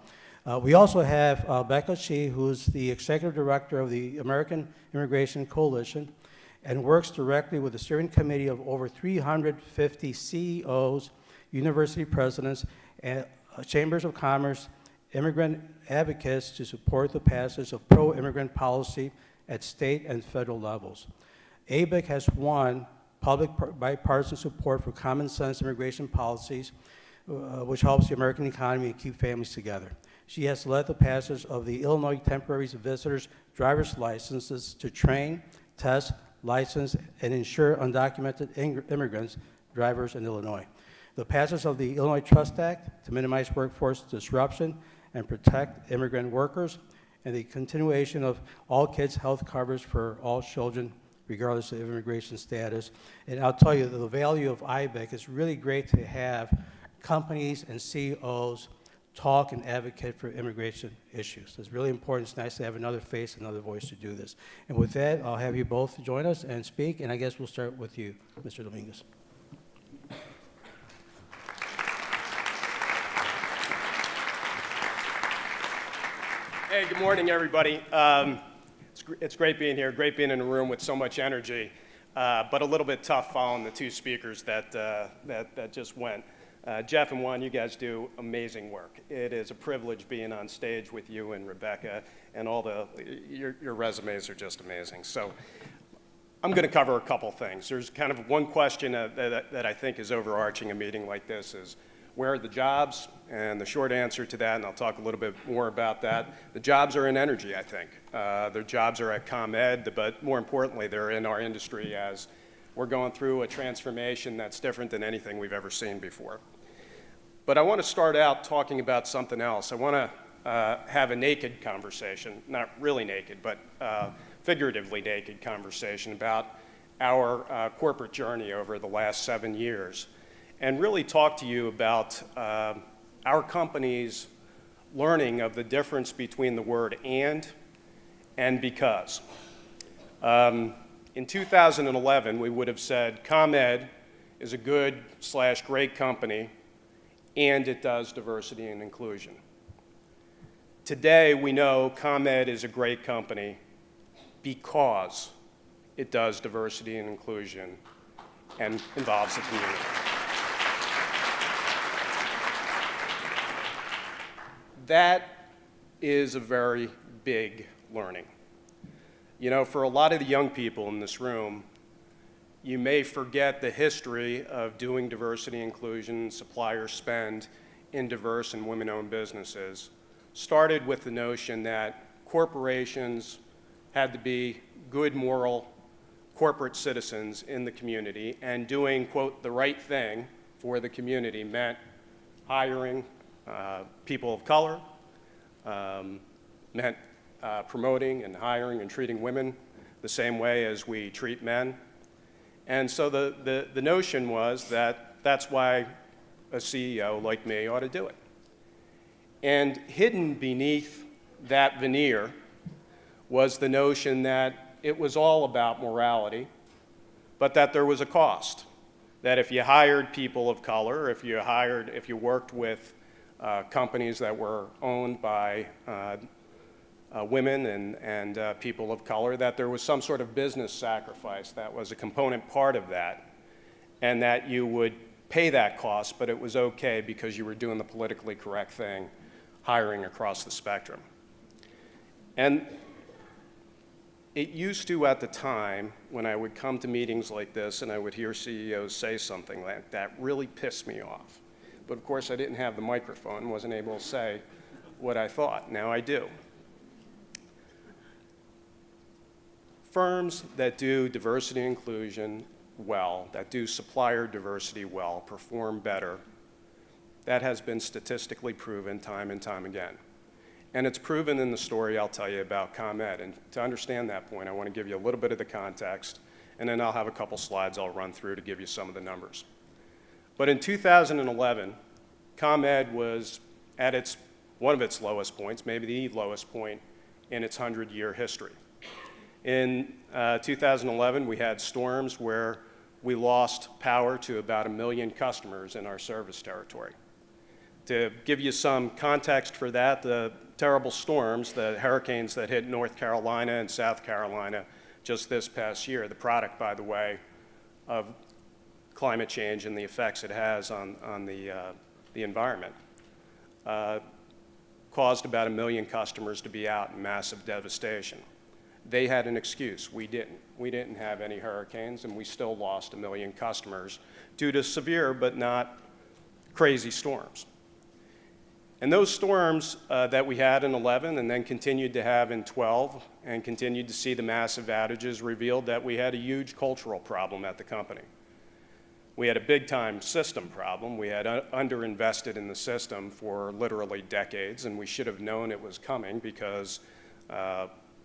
We also have Becca Shee, who's the executive director of the American Immigration Coalition, and works directly with the steering committee of over 350 CEOs, university presidents, and chambers of commerce, immigrant advocates to support the passage of pro-immigrant policy at state and federal levels. ABIC has won public bipartisan support for common sense immigration policies, which helps the American economy and keep families together. She has led the passage of the Illinois Temporary Visitors Driver's Licenses to train, test, license, and insure undocumented immigrants drivers in Illinois. The passage of the Illinois Trust Act to minimize workforce disruption and protect immigrant workers, and the continuation of all kids' health coverage for all children, regardless of immigration status. And I'll tell you that the value of IBEC is really great to have companies and CEOs talk and advocate for immigration issues. It's really important. It's nice to have another face, another voice to do this. And with that, I'll have you both join us and speak, and I guess we'll start with you, Mr. Dominguez. Hey, good morning, everybody. It's great being here, great being in a room with so much energy, but a little bit tough following the two speakers that just went. Jeff and Juan, you guys do amazing work. It is a privilege being on stage with you and Rebecca, and your resumes are just amazing. So I'm going to cover a couple things. There's kind of one question that I think is overarching a meeting like this is, where are the jobs? And the short answer to that, and I'll talk a little bit more about that, the jobs are in energy, I think. The jobs are at ComEd, but more importantly, they're in our industry as we're going through a transformation that's different than anything we've ever seen before. But I want to start out talking about something else. I want to have a naked conversation, not really naked, but figuratively naked conversation about our corporate journey over the last 7 years, and really talk to you about our company's learning of the difference between the word and because. In 2011, we would have said ComEd is a good/great company, and it does diversity and inclusion. Today, we know ComEd is a great company because it does diversity and inclusion and involves the community. That is a very big learning. You know, for a lot of the young people in this room, you may forget the history of doing diversity inclusion, supplier spend in diverse and women-owned businesses. Started with the notion that corporations had to be good, moral corporate citizens in the community, and doing, quote, the right thing for the community meant hiring people of color, meant promoting and hiring and treating women the same way as we treat men. And so the notion was that that's why a CEO like me ought to do it. And hidden beneath that veneer was the notion that it was all about morality, but that there was a cost. That if you hired people of color, if you worked with companies that were owned by women and people of color, that there was some sort of business sacrifice that was a component part of that, and that you would pay that cost, but it was okay because you were doing the politically correct thing, hiring across the spectrum. And it used to, at the time, when I would come to meetings like this and I would hear CEOs say something like that, really pissed me off. But of course, I didn't have the microphone, wasn't able to say what I thought. Now I do. Firms that do diversity and inclusion well, that do supplier diversity well, perform better. That has been statistically proven time and time again. And it's proven in the story I'll tell you about ComEd. And to understand that point, I want to give you a little bit of the context, and then I'll have a couple slides I'll run through to give you some of the numbers. But in 2011, ComEd was at one of its lowest points, maybe the lowest point in its 100-year history. In 2011, we had storms where we lost power to about 1 million customers in our service territory. To give you some context for that, the terrible storms, the hurricanes that hit North Carolina and South Carolina just this past year, the product, by the way, of climate change and the effects it has on the environment, caused about 1 million customers to be out in massive devastation. They had an excuse. We didn't. We didn't have any hurricanes, and we still lost 1 million customers due to severe but not crazy storms. And those storms that we had in 11 and then continued to have in 12 and continued to see the massive outages revealed that we had a huge cultural problem at the company. We had a big-time system problem. We had underinvested in the system for literally decades, and we should have known it was coming because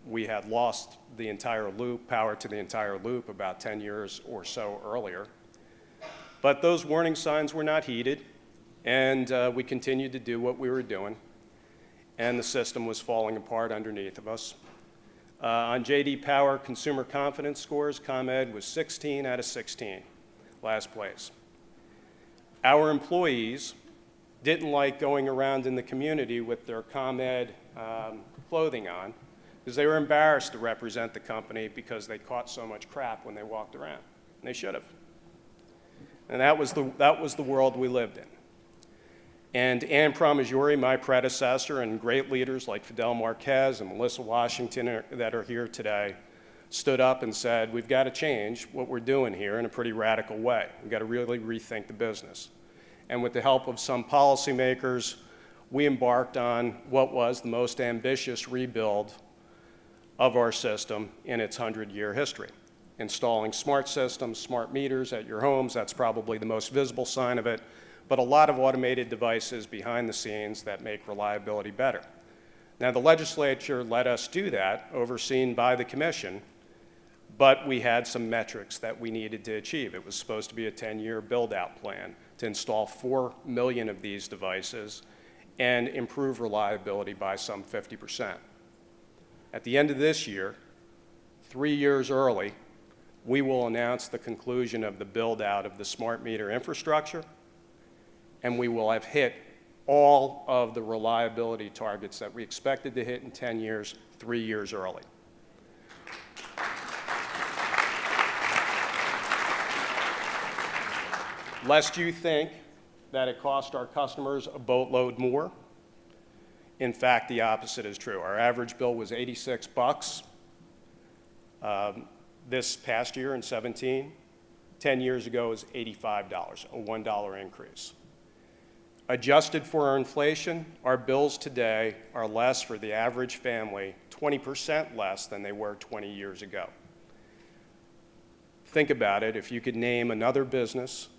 we had lost the entire loop, power to the entire loop about 10 years or so earlier. But those warning signs were not heeded, and we continued to do what we were doing, and the system was falling apart underneath of us. On J.D. Power consumer confidence scores, ComEd was 16 out of 16, last place. Our employees didn't like going around in the community with their ComEd clothing on, because they were embarrassed to represent the company because they caught so much crap when they walked around. And they should have. And that was the world we lived in. And Ann Pramaggiore, my predecessor, and great leaders like Fidel Marquez and Melissa Washington that are here today, stood up and said, we've got to change what we're doing here in a pretty radical way. We've got to really rethink the business. And with the help of some policymakers, we embarked on what was the most ambitious rebuild of our system in its 100-year history. Installing smart systems, smart meters at your homes, that's probably the most visible sign of it, but a lot of automated devices behind the scenes that make reliability better. Now, the legislature let us do that, overseen by the commission, but we had some metrics that we needed to achieve. It was supposed to be a 10-year build-out plan to install 4 million of these devices and improve reliability by some 50%. At the end of this year, 3 years early, we will announce the conclusion of the build-out of the smart meter infrastructure, and we will have hit all of the reliability targets that we expected to hit in 10 years, 3 years early. Lest you think that it cost our customers a boatload more, in fact, the opposite is true. Our average bill was $86 this past year in 17. 10 years ago, it was $85, a $1 increase. Adjusted for our inflation, our bills today are less for the average family, 20% less than they were 20 years ago. Think about it. If you could name another business,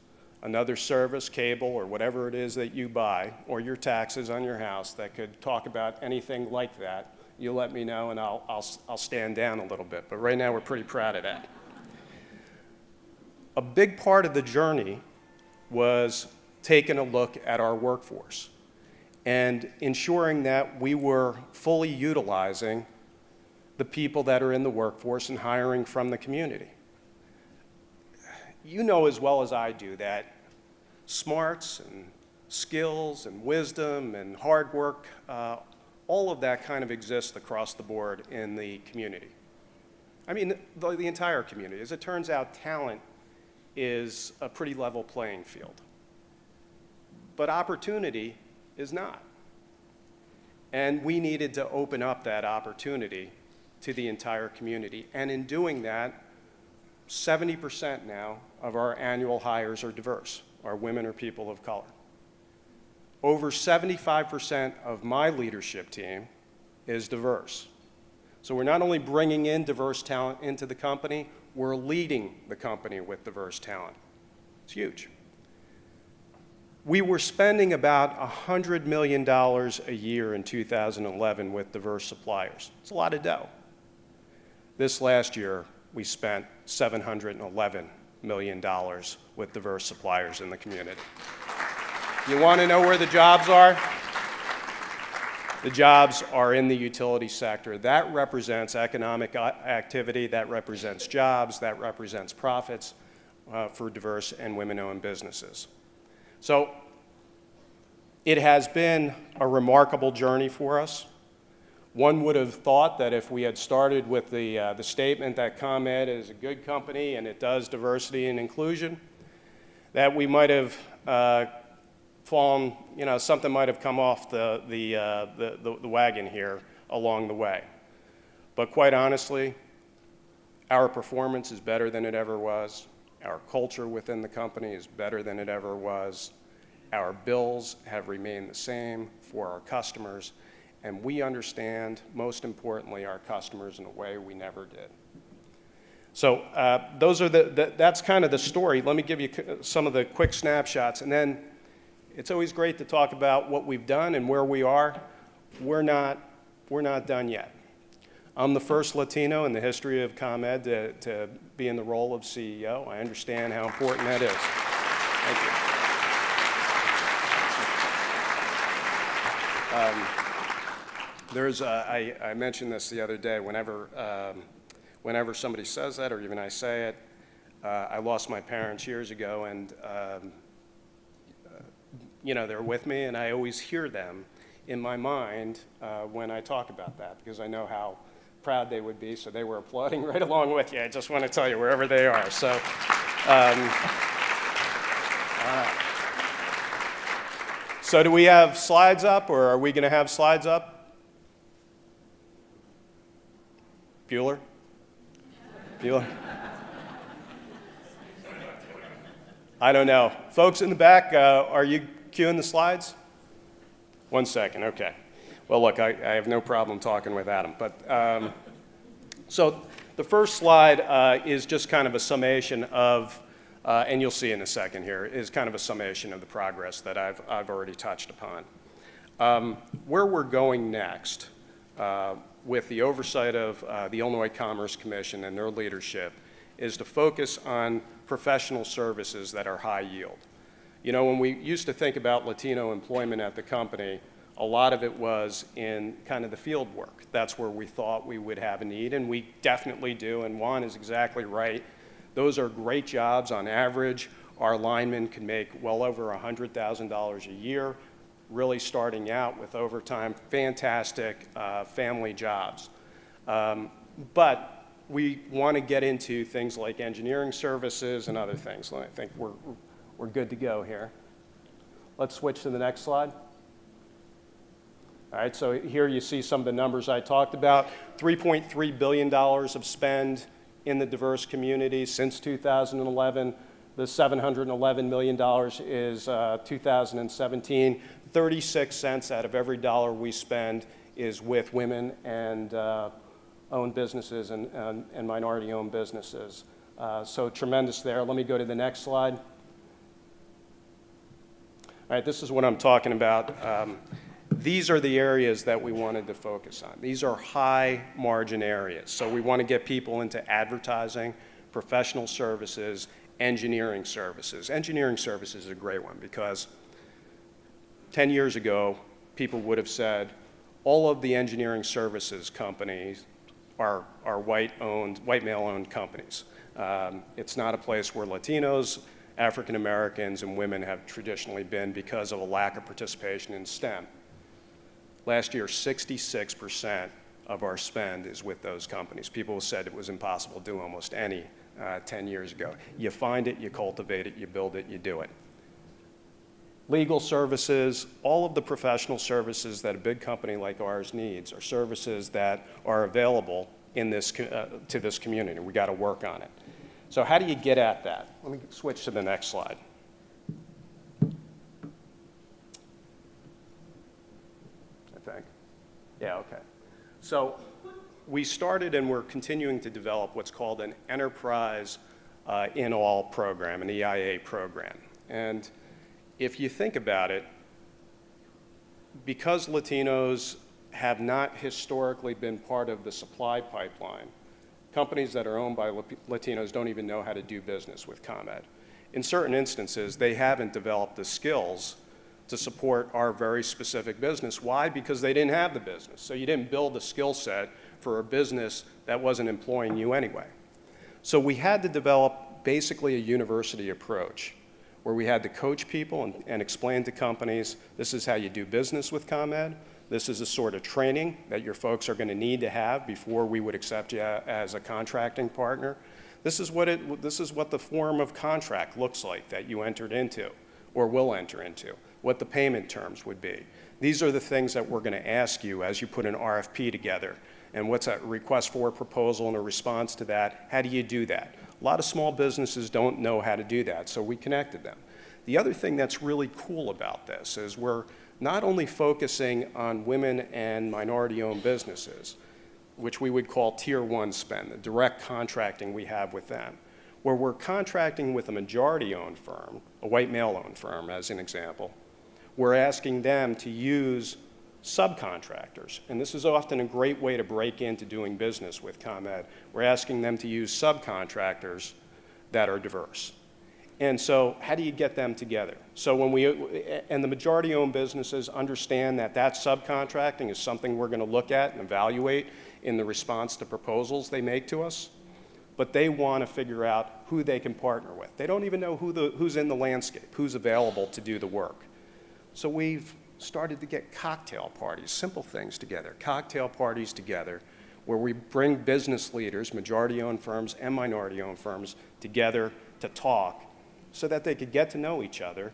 another service, cable, or whatever it is that you buy, or your taxes on your house that could talk about anything like that, you let me know and I'll stand down a little bit. But right now we're pretty proud of that. A big part of the journey was taking a look at our workforce and ensuring that we were fully utilizing the people that are in the workforce and hiring from the community. You know as well as I do that smarts and skills and wisdom and hard work, all of that kind of exists across the board in the community. I mean, the entire community. As it turns out, talent is a pretty level playing field. But opportunity is not. And we needed to open up that opportunity to the entire community. And in doing that, 70% now of our annual hires are diverse, are women or people of color. over 75% of my leadership team is diverse. So we're not only bringing in diverse talent into the company, we're leading the company with diverse talent. It's huge. We were spending about $100 million a year in 2011 with diverse suppliers. It's a lot of dough. This last year, we spent $711 million with diverse suppliers in the community. You want to know where the jobs are? The jobs are in the utility sector. That represents economic activity, that represents jobs, that represents profits for diverse and women-owned businesses. So it has been a remarkable journey for us. One would have thought that if we had started with the statement that ComEd is a good company and it does diversity and inclusion, that we might have fallen, something might have come off the wagon here along the way. But quite honestly, our performance is better than it ever was. Our culture within the company is better than it ever was. Our bills have remained the same for our customers, and we understand, most importantly, our customers in a way we never did. So that's kind of the story. Let me give you some of the quick snapshots, and then it's always great to talk about what we've done and where we are. We're not done yet. I'm the first Latino in the history of ComEd to be in the role of CEO. I understand how important that is. Thank you. I mentioned this the other day. Whenever somebody says that, or even I say it, I lost my parents years ago, and they're with me, and I always hear them in my mind when I talk about that, because I know how proud they would be, so they were applauding right along with you. I just want to tell you, wherever they are. So, so do we have slides up, or are we going to have slides up? Bueller? I don't know. Folks in the back, are you cueing the slides? 1 second, okay. Well, look, I have no problem talking with Adam. But so the first slide is just kind of a summation of, and you'll see in a second here, is kind of a summation of the progress that I've already touched upon. Where we're going next, with the oversight of the Illinois Commerce Commission and their leadership, is to focus on professional services that are high yield. When we used to think about Latino employment at the company, a lot of it was in kind of the field work. That's where we thought we would have a need, and we definitely do, and Juan is exactly right. Those are great jobs. On average, our linemen can make well over $100,000 a year, really starting out with overtime, fantastic family jobs. But we want to get into things like engineering services and other things. I think we're good to go here. Let's switch to the next slide. All right, so here you see some of the numbers I talked about. $3.3 billion of spend in the diverse community since 2011. The $711 million is 2017. 36 cents out of every dollar we spend is with women and owned businesses and minority-owned businesses. So tremendous there. Let me go to the next slide. All right, this is what I'm talking about. These are the areas that we wanted to focus on. These are high margin areas. So we want to get people into advertising, professional services, engineering services. Engineering services is a great one because 10 years ago, people would have said all of the engineering services companies are white male-owned companies. It's not a place where Latinos, African Americans, and women have traditionally been because of a lack of participation in STEM. Last year, 66% of our spend is with those companies. People said it was impossible to do almost any 10 years ago. You find it, you cultivate it, you build it, you do it. Legal services, all of the professional services that a big company like ours needs are services that are available in this, to this community. We got to work on it. So how do you get at that? Let me switch to the next slide. Yeah, okay. So we started and we're continuing to develop what's called an enterprise in all program, an EIA program. And if you think about it, because Latinos have not historically been part of the supply pipeline, companies that are owned by Latinos don't even know how to do business with ComEd. In certain instances, they haven't developed the skills to support our very specific business. Why? Because they didn't have the business. So you didn't build a skill set for a business that wasn't employing you anyway. So we had to develop basically a university approach where we had to coach people and explain to companies, this is how you do business with ComEd. This is the sort of training that your folks are going to need to have before we would accept you as a contracting partner. This is what the form of contract looks like that you entered into or will enter into, what the payment terms would be. These are the things that we're going to ask you as you put an RFP together. And what's a request for a proposal and a response to that? How do you do that? A lot of small businesses don't know how to do that, so we connected them. The other thing that's really cool about this is we're not only focusing on women and minority-owned businesses, which we would call tier one spend, the direct contracting we have with them, where we're contracting with a majority-owned firm, a white male-owned firm as an example. We're asking them to use subcontractors, and this is often a great way to break into doing business with ComEd. We're asking them to use subcontractors that are diverse. And so how do you get them together? So and the majority-owned businesses understand that subcontracting is something we're going to look at and evaluate in the response to proposals they make to us, but they want to figure out who they can partner with. They don't even know who's in the landscape, who's available to do the work. So we've started to get cocktail parties, simple things together, cocktail parties together, where we bring business leaders, majority-owned firms and minority-owned firms, together to talk so that they could get to know each other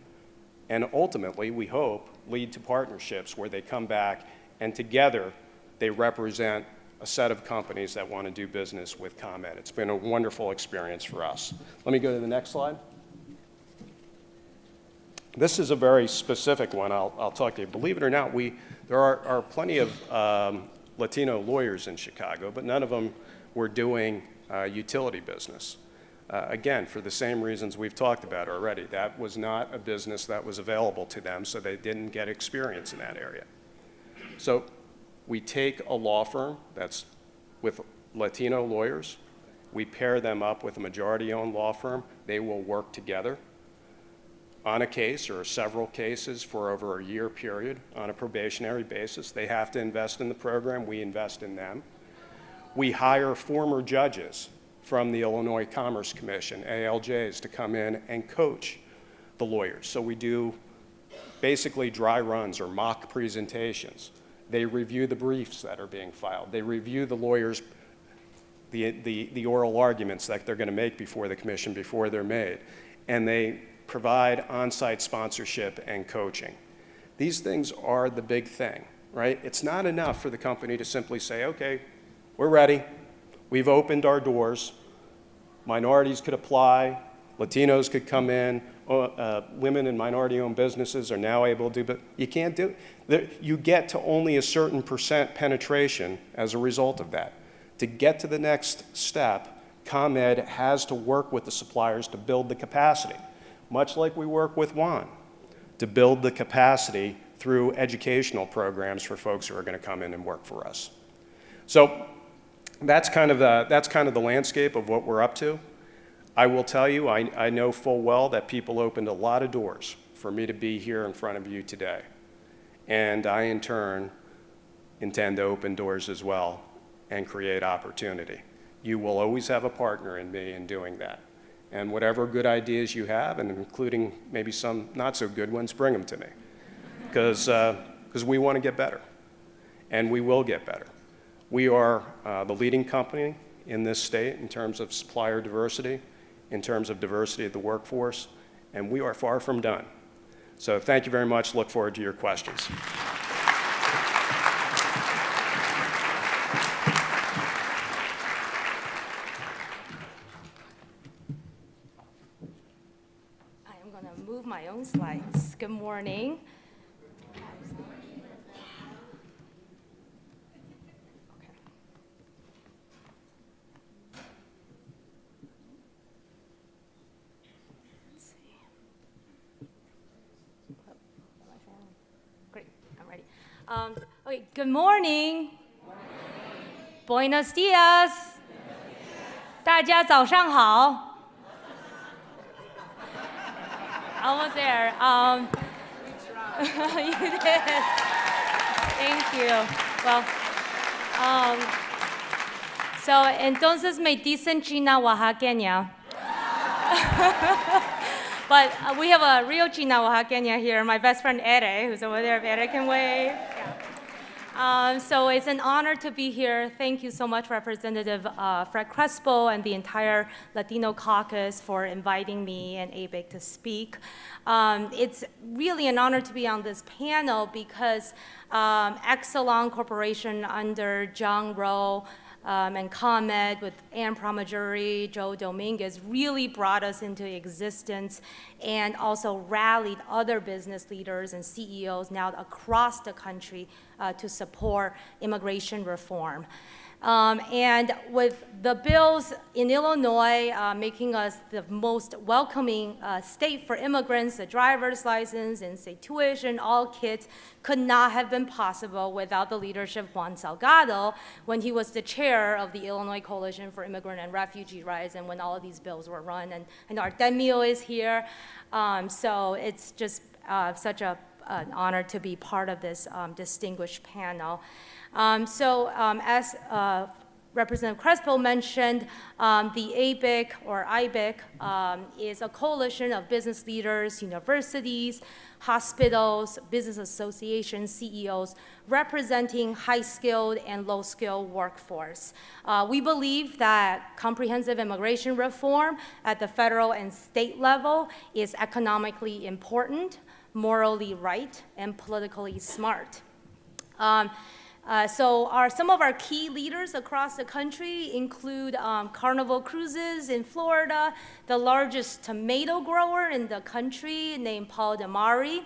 and ultimately, we hope, lead to partnerships where they come back and together they represent a set of companies that want to do business with ComEd. It's been a wonderful experience for us. Let me go to the next slide. This is a very specific one I'll talk to you. Believe it or not, there are plenty of Latino lawyers in Chicago, but none of them were doing utility business. Again, for the same reasons we've talked about already. That was not a business that was available to them, so they didn't get experience in that area. So we take a law firm that's with Latino lawyers, we pair them up with a majority-owned law firm, they will work together on a case or several cases for over a year period on a probationary basis. They have to invest in the program, we invest in them. We hire former judges from the Illinois Commerce Commission, ALJs, to come in and coach the lawyers. So we do basically dry runs or mock presentations. They review the briefs that are being filed. They review the lawyers, the oral arguments that they're going to make before the commission before they're made. And they provide on-site sponsorship and coaching. These things are the big thing, right? It's not enough for the company to simply say, okay, we're ready. We've opened our doors. Minorities could apply. Latinos could come in. Women and minority-owned businesses are now able to do, but you can't do it. You get to only a certain % penetration as a result of that. To get to the next step, ComEd has to work with the suppliers to build the capacity, much like we work with Juan, to build the capacity through educational programs for folks who are going to come in and work for us. So that's kind of the landscape of what we're up to. I will tell you, I know full well that people opened a lot of doors for me to be here in front of you today. And I, in turn, intend to open doors as well and create opportunity. You will always have a partner in me in doing that. And whatever good ideas you have, and including maybe some not so good ones, bring them to me. Because we want to get better. And we will get better. We are the leading company in this state in terms of supplier diversity, in terms of diversity of the workforce, and we are far from done. So thank you very much. Look forward to your questions. I am going to move my own slides. Good morning. Okay, good morning. Buenos dias. 大家早上好. Almost there. You did. Thank you. Well, so entonces me dicen China oaxaqueña. But we have a real China oaxaqueña here. My best friend Ere, who's over there. If Ere can wave. Yeah. So it's an honor to be here. Thank you so much, Representative Fred Crespo and the entire Latino caucus for inviting me and ABIC to speak. It's really an honor to be on this panel because Exelon Corporation under Zhang Rou and ComEd with Ann Pramajuri, Joe Dominguez really brought us into existence and also rallied other business leaders and CEOs now across the country to support immigration reform. And with the bills in Illinois making us the most welcoming state for immigrants, the driver's license and state tuition, all kids, could not have been possible without the leadership of Juan Salgado when he was the chair of the Illinois Coalition for Immigrant and Refugee Rights and when all of these bills were run. And Artemio is here. So it's just such an honor to be part of this distinguished panel. As Representative Crespo mentioned, the ABIC or IBIC is a coalition of business leaders, universities, hospitals, business associations, CEOs, representing high-skilled and low-skilled workforce. We believe that comprehensive immigration reform at the federal and state level is economically important, morally right, and politically smart. Some of our key leaders across the country include Carnival Cruises in Florida, the largest tomato grower in the country named Paul Damari,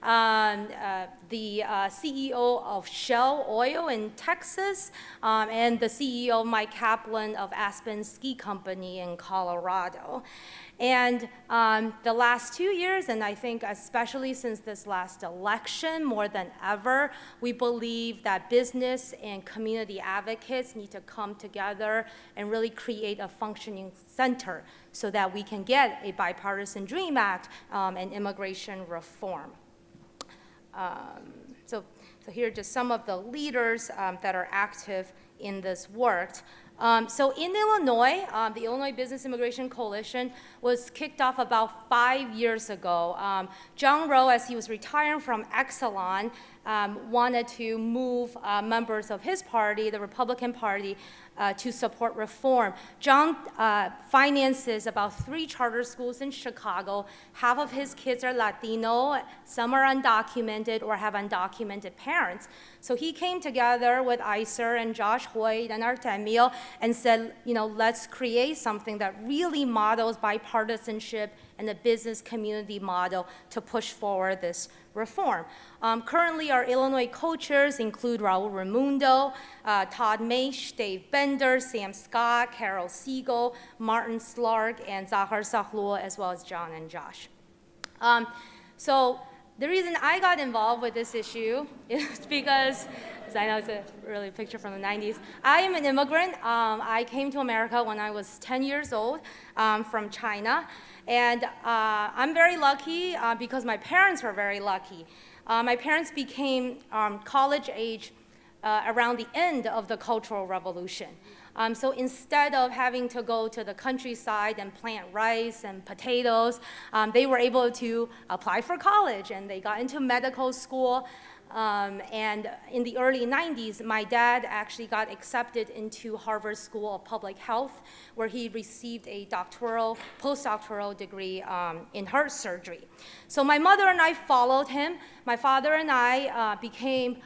the CEO of Shell Oil in Texas, and the CEO Mike Kaplan of Aspen Ski Company in Colorado. And the last 2 years, and I think especially since this last election, more than ever, we believe that business and community advocates need to come together and really create a functioning center so that we can get a bipartisan DREAM Act and immigration reform. So here are just some of the leaders that are active in this work. So in Illinois, the Illinois Business Immigration Coalition was kicked off about 5 years ago. Zhang Rou, as he was retiring from Exelon, wanted to move members of his party, the Republican Party, to support reform. Zhang finances about 3 charter schools in Chicago. Half of his kids are Latino, some are undocumented or have undocumented parents. So he came together with Iser and Josh Hoyt and Artemio and said, let's create something that really models bipartisanship and the business community model to push forward this reform. Currently, our Illinois co-chairs include Raul Raimundo, Todd Maish, Dave Bender, Sam Scott, Carol Siegel, Martin Slark, and Zahar Sahlul, as well as John and Josh. So the reason I got involved with this issue is because I know it's a really picture from the 90s. I am an immigrant. I came to America when I was 10 years old from China. And I'm very lucky because my parents were very lucky. My parents became college age around the end of the Cultural Revolution. So instead of having to go to the countryside and plant rice and potatoes, they were able to apply for college and they got into medical school. And in the early 90s, my dad actually got accepted into Harvard School of Public Health, where he received a postdoctoral degree in heart surgery. So my mother and I followed him. My father and I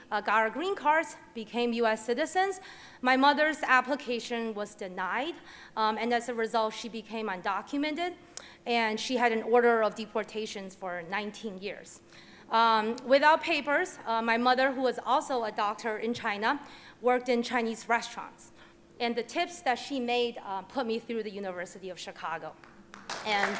got our green cards, became US citizens. My mother's application was denied, and as a result, she became undocumented, and she had an order of deportations for 19 years. Without papers, my mother, who was also a doctor in China, worked in Chinese restaurants. And the tips that she made put me through the University of Chicago. And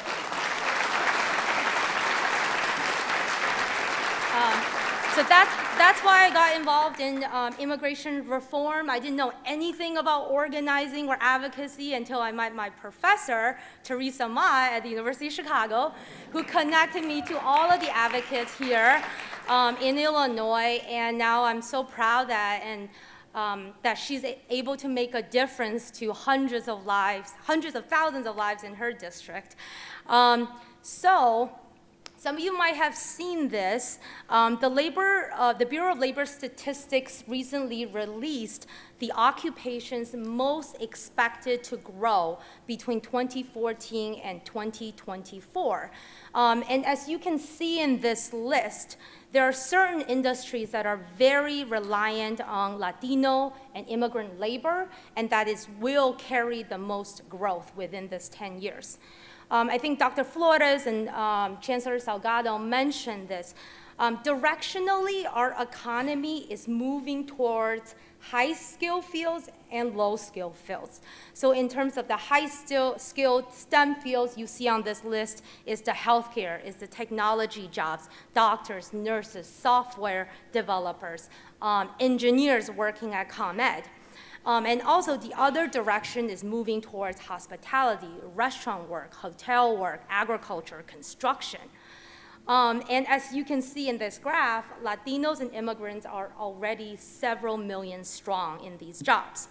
So that's why I got involved in immigration reform. I didn't know anything about organizing or advocacy until I met my professor, Teresa Ma, at the University of Chicago, who connected me to all of the advocates here in Illinois. And now I'm so proud that she's able to make a difference to hundreds of thousands of lives in her district. So some of you might have seen this. The Bureau of Labor Statistics recently released the occupations most expected to grow between 2014 and 2024. And as you can see in this list, there are certain industries that are very reliant on Latino and immigrant labor, and that will carry the most growth within this 10 years. I think Dr. Flores and Chancellor Salgado mentioned this. Directionally, our economy is moving towards high-skill fields and low-skill fields. So in terms of the high-skilled STEM fields you see on this list is the healthcare, is the technology jobs, doctors, nurses, software developers, engineers working at ComEd. And also the other direction is moving towards hospitality, restaurant work, hotel work, agriculture, construction. And as you can see in this graph, Latinos and immigrants are already several million strong in these jobs.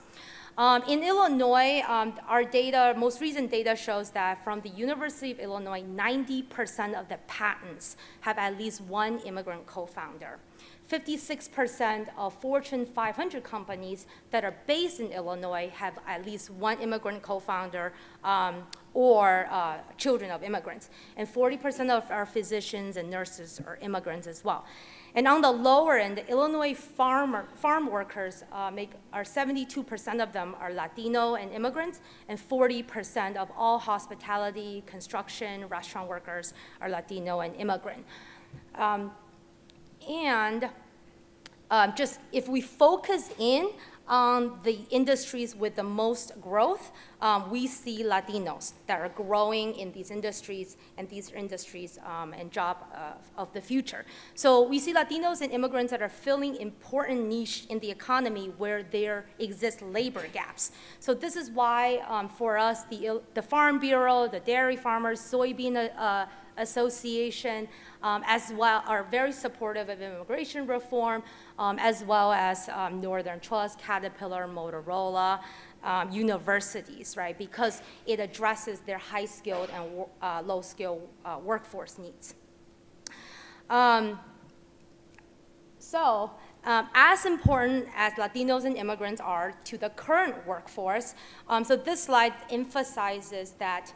In Illinois, our data, most recent data shows that from the University of Illinois, 90% of the patents have at least one immigrant co-founder. 56% of Fortune 500 companies that are based in Illinois have at least one immigrant co-founder or children of immigrants. And 40% of our physicians and nurses are immigrants as well. And on the lower end, the Illinois farm workers, 72% of them are Latino and immigrants, and 40% of all hospitality, construction, restaurant workers are Latino and immigrant. Just if we focus in on the industries with the most growth, we see Latinos that are growing in these industries and job of the future. So we see Latinos and immigrants that are filling important niche in the economy where there exist labor gaps. So this is why for us, the Farm Bureau, the Dairy Farmers, Soybean Association, as well, are very supportive of immigration reform, as well as Northern Trust, Caterpillar, Motorola, universities, right? Because it addresses their high-skilled and low-skilled workforce needs. As important as Latinos and immigrants are to the current workforce, so this slide emphasizes that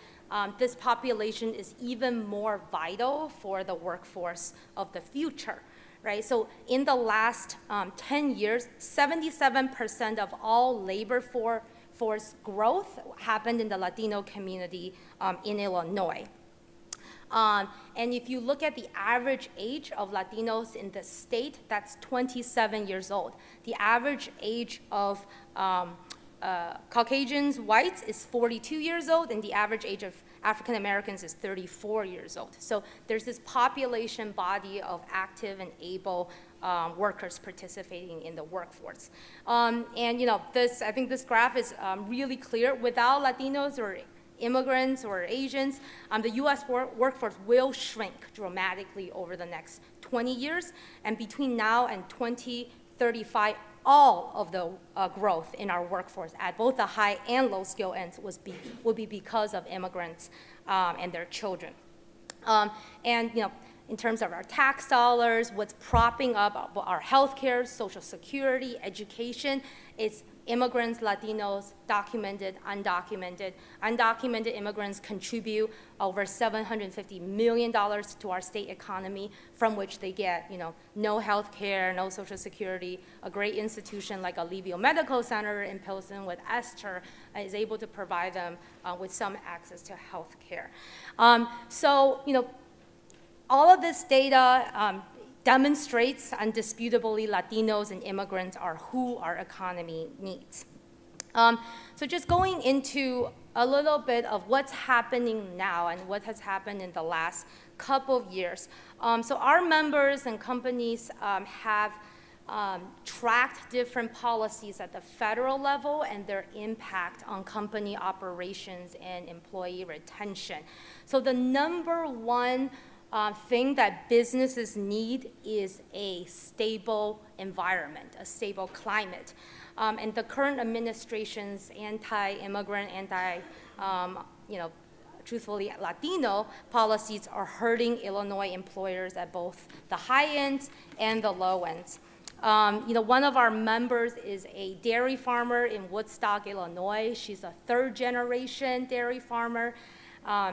this population is even more vital for the workforce of the future, right? So in the last 10 years, 77% of all labor force growth happened in the Latino community in Illinois. And if you look at the average age of Latinos in the state, that's 27 years old. The average age of Caucasians, whites, is 42 years old, and the average age of African Americans is 34 years old. So there's this population body of active and able workers participating in the workforce. And I think this graph is really clear. Without Latinos or immigrants or Asians, the U.S. workforce will shrink dramatically over the next 20 years. And between now and 2035, all of the growth in our workforce at both the high and low skill ends will be because of immigrants and their children. In terms of our tax dollars, what's propping up our healthcare, Social Security, education, is immigrants, Latinos, documented, undocumented. Undocumented immigrants contribute over $750 million to our state economy, from which they get, no health care, no Social Security. A great institution like Alivio Medical Center in Pilsen with Esther is able to provide them with some access to health care. All of this data demonstrates undisputably Latinos and immigrants are who our economy needs. So just going into a little bit of what's happening now and what has happened in the last couple of years. So our members and companies have tracked different policies at the federal level and their impact on company operations and employee retention. So the number one thing that businesses need is a stable environment, a stable climate. And the current administration's anti-immigrant, truthfully Latino policies are hurting Illinois employers at both the high ends and the low ends. One of our members is a dairy farmer in Woodstock, Illinois. She's a third-generation dairy farmer.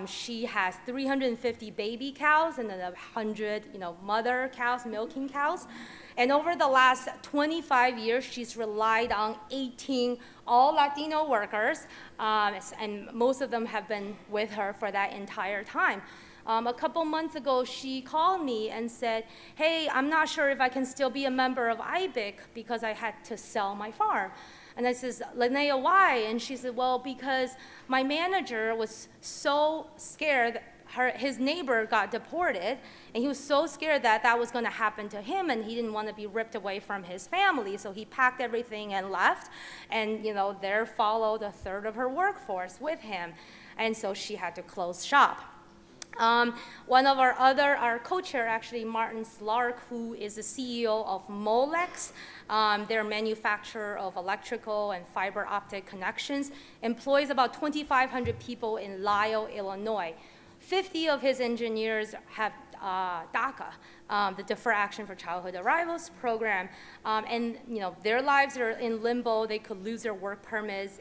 She has 350 baby cows and then 100, mother cows, milking cows. And over the last 25 years, she's relied on 18 all Latino workers, and most of them have been with her for that entire time. A couple months ago, she called me and said, hey, I'm not sure if I can still be a member of IBIC because I had to sell my farm. And I says, Linnea, why? And she said, well, because my manager was so scared his neighbor got deported, and he was so scared that that was going to happen to him, and he didn't want to be ripped away from his family, so he packed everything and left, and there followed a third of her workforce with him, and so she had to close shop. One of our co-chair, actually, Martin Slark, who is the CEO of Molex, they're a manufacturer of electrical and fiber optic connections, employs about 2,500 people in Lisle, Illinois. 50 of his engineers have DACA, the Defer Action for Childhood Arrivals program, and their lives are in limbo. They could lose their work permits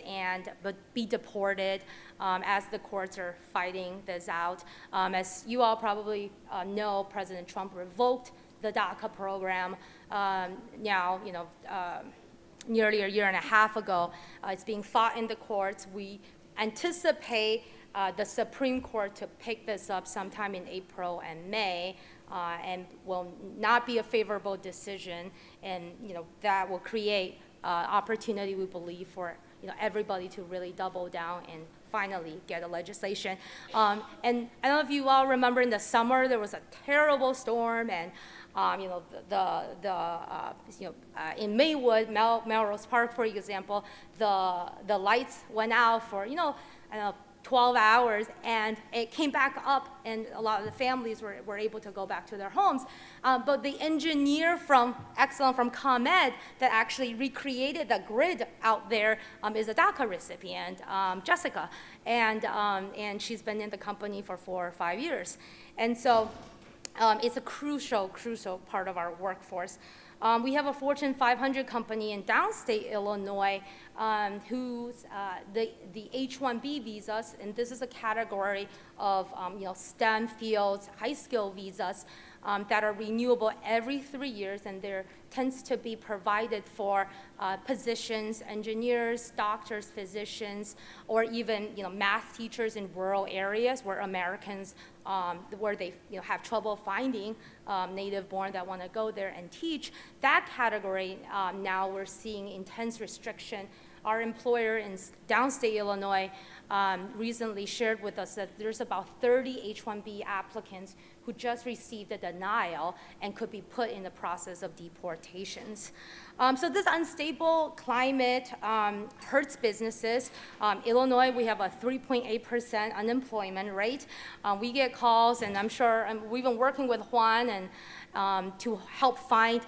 but be deported as the courts are fighting this out. As you all probably know, President Trump revoked the DACA program nearly a year and a half ago. It's being fought in the courts. We anticipate the Supreme Court to pick this up sometime in April and May, and will not be a favorable decision, and that will create opportunity, we believe, for everybody to really double down and finally get a legislation. And I don't know if you all remember, in the summer there was a terrible storm, and in Maywood, Melrose Park, for example, the lights went out for 12 hours, and it came back up, and a lot of the families were able to go back to their homes. But the engineer from ComEd that actually recreated the grid out there is a DACA recipient, Jessica, and she's been in the company for 4 or 5 years. And so it's a crucial part of our workforce. We have a Fortune 500 company in downstate Illinois who's the H-1B visas, and this is a category of STEM fields, high skill visas that are renewable every 3 years, and there tends to be provided for positions, engineers, doctors, physicians, or even math teachers in rural areas where Americans where they have trouble finding native-born that want to go there and teach. That category, now we're seeing intense restriction. Our employer in downstate Illinois recently shared with us that there's about 30 H-1B applicants who just received a denial and could be put in the process of deportations. So this unstable climate hurts businesses. Illinois, we have a 3.8% unemployment rate. We get calls, and I'm sure we've been working with Juan and to help find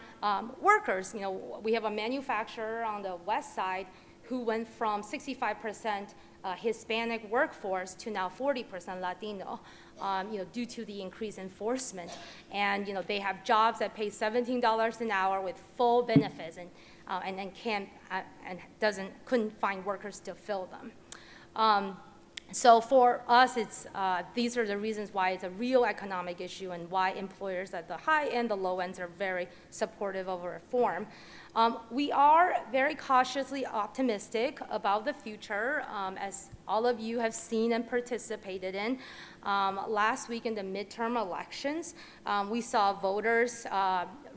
workers. We have a manufacturer on the west side who went from 65% Hispanic workforce to now 40% Latino, due to the increased enforcement. And they have jobs that pay $17 an hour with full benefits, and couldn't find workers to fill them. So for us, these are the reasons why it's a real economic issue, and why employers at the high and the low ends are very supportive of reform. We are very cautiously optimistic about the future, as all of you have seen and participated in. Last week in the midterm elections, we saw voters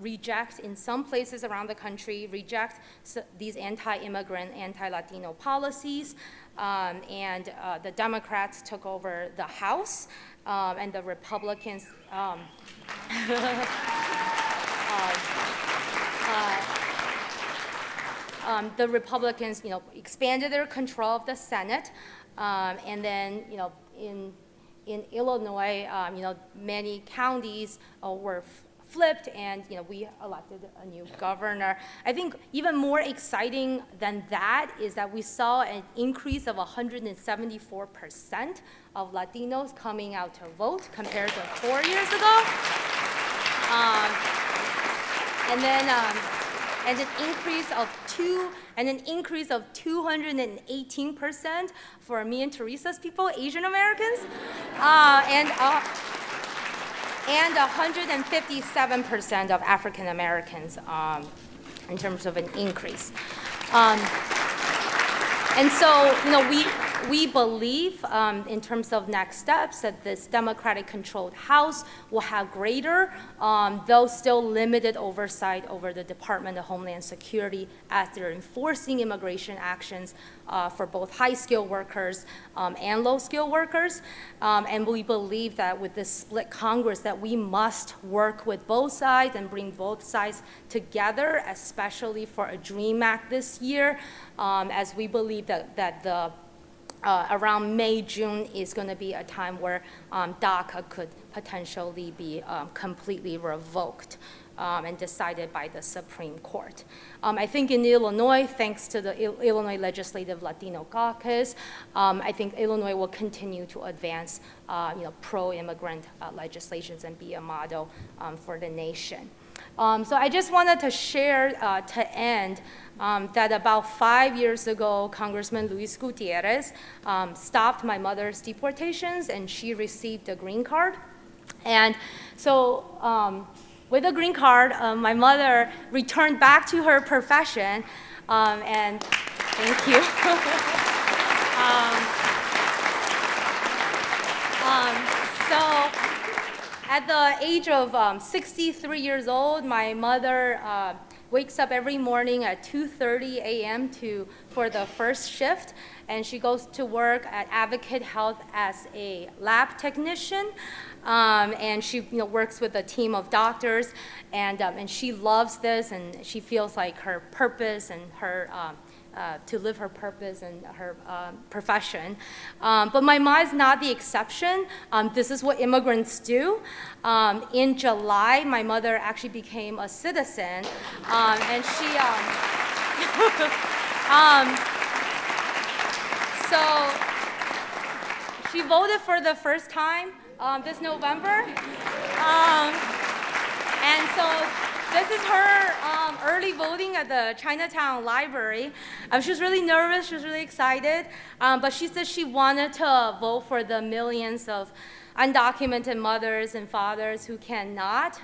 reject, in some places around the country, reject these anti-immigrant, anti-Latino policies. and the Democrats took over the House, and the Republicans expanded their control of the Senate, and then, in Illinois, many counties were flipped, and we elected a new governor. I think even more exciting than that is that we saw an increase of 174% of Latinos coming out to vote compared to 4 years ago. And then an increase of 218% for me and Teresa's people, Asian Americans, and 157% of African Americans in terms of an increase. And so, we believe, in terms of next steps, that this Democratic-controlled House will have greater, though still limited oversight over the Department of Homeland Security as they're enforcing immigration actions for both high-skilled workers and low-skilled workers. And we believe that with this split Congress, that we must work with both sides and bring both sides together, especially for a DREAM Act this year, as we believe that the around May, June is going to be a time where DACA could potentially be completely revoked and decided by the Supreme Court. I think in Illinois, thanks to the Illinois Legislative Latino Caucus, I think Illinois will continue to advance pro-immigrant legislations and be a model for the nation. So I just wanted to share to end that about 5 years ago, Congressman Luis Gutierrez stopped my mother's deportations, and she received a green card. And so with a green card, my mother returned back to her profession, and thank you. So at the age of 63 years old, my mother wakes up every morning at 2:30 a.m. for the first shift, and she goes to work at Advocate Health as a lab technician, and she works with a team of doctors, and she loves this, and she feels like her purpose and her to live her purpose and her profession. But my mom is not the exception. This is what immigrants do. In July, my mother actually became a citizen, and she, so she voted for the first time this November. And so this is her early voting at the Chinatown Library. She was really nervous, she was really excited, but she said she wanted to vote for the millions of undocumented mothers and fathers who cannot,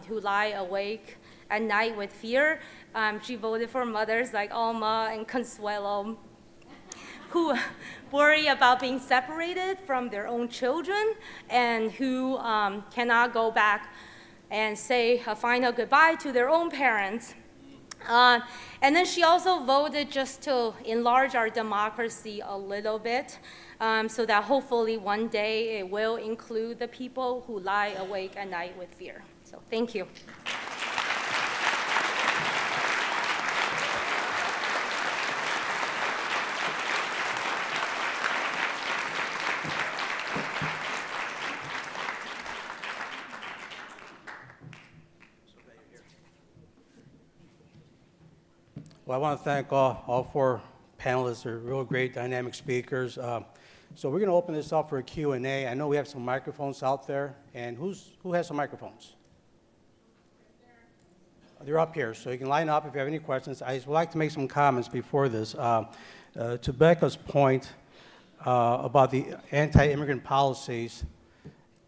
who lie awake at night with fear. She voted for mothers like Alma and Consuelo, who worry about being separated from their own children and who cannot go back and say a final goodbye to their own parents. And then she also voted just to enlarge our democracy a little bit, so that hopefully one day it will include the people who lie awake at night with fear. So thank you. Well, I want to thank all four panelists. They're real great, dynamic speakers. So we're going to open this up for a Q&A. I know we have some microphones out there. And who has some microphones? They're up here, so you can line up if you have any questions. I would like to make some comments before this. To Becca's point about the anti-immigrant policies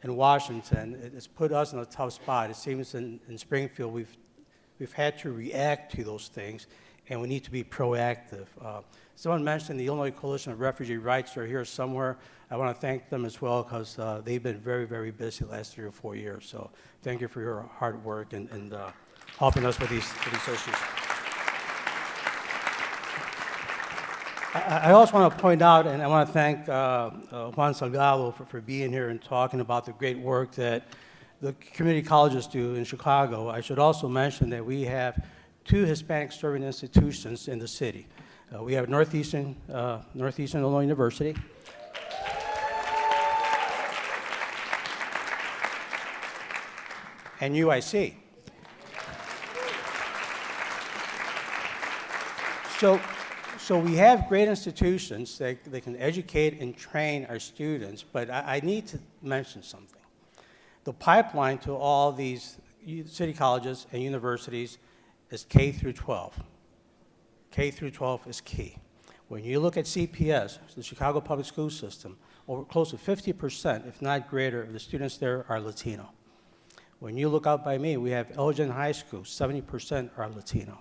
in Washington, it's put us in a tough spot. It seems in Springfield we've had to react to those things, and we need to be proactive. Someone mentioned the Illinois Coalition of Refugee Rights. They're here somewhere. I want to thank them as well because they've been very, very busy the last 3 or 4 years. So thank you for your hard work and helping us with these issues. I also want to point out, and I want to thank Juan Salgado for being here and talking about the great work that the community colleges do in Chicago. I should also mention that we have 2 Hispanic serving institutions in the city. We have Northeastern Illinois University. And UIC. So we have great institutions that can educate and train our students, but I need to mention something. The pipeline to all these city colleges and universities is K through 12. K through 12 is key. When you look at CPS, the Chicago Public School System, over close to 50%, if not greater, of the students there are Latino. When you look out by me, we have Elgin High School, 70% are Latino.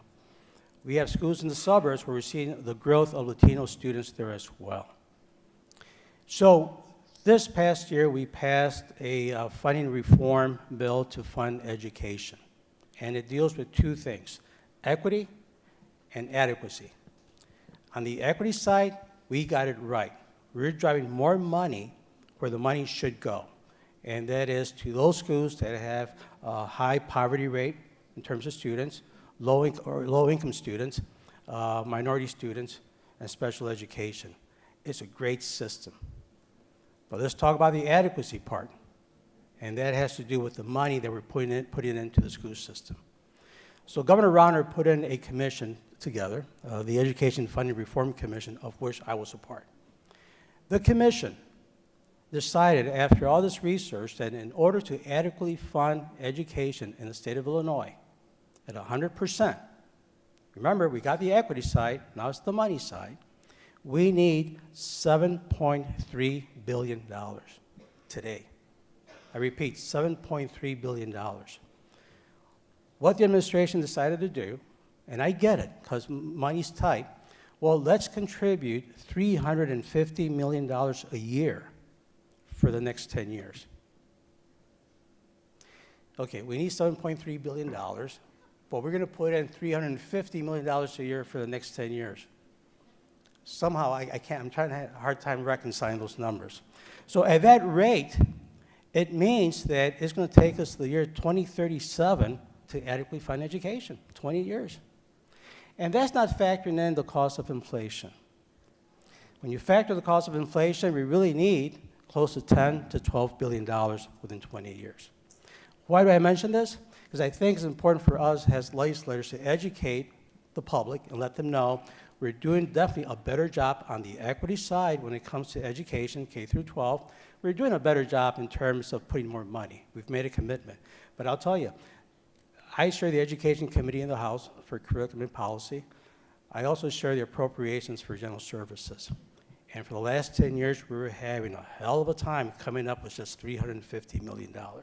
We have schools in the suburbs where we're seeing the growth of Latino students there as well. So this past year, we passed a funding reform bill to fund education. And it deals with 2 things, equity and adequacy. On the equity side, we got it right. We're driving more money where the money should go. And that is to those schools that have a high poverty rate in terms of students, low-income students, minority students, and special education. It's a great system. But let's talk about the adequacy part. And that has to do with the money that we're putting into the school system. So Governor Rauner put in a commission together, the Education Funding Reform Commission, of which I was a part. The commission decided, after all this research, that in order to adequately fund education in the state of Illinois at 100%, remember, we got the equity side, now it's the money side, we need $7.3 billion today. I repeat, $7.3 billion. What the administration decided to do, and I get it, because money's tight, well, let's contribute $350 million a year for the next 10 years. Okay, we need $7.3 billion, but we're going to put in $350 million a year for the next 10 years. Somehow, I can't, I'm trying to have a hard time reconciling those numbers. So at that rate, it means that it's going to take us the year 2037 to adequately fund education, 20 years. And that's not factoring in the cost of inflation. When you factor the cost of inflation, we really need close to $10 to $12 billion within 20 years. Why do I mention this? Because I think it's important for us as legislators to educate the public and let them know we're doing definitely a better job on the equity side when it comes to education, K through 12. We're doing a better job in terms of putting more money. We've made a commitment. But I'll tell you, I chair the Education Committee in the House for Curriculum and Policy. I also chair the Appropriations for General Services. And for the last 10 years, we were having a hell of a time coming up with just $350 million. So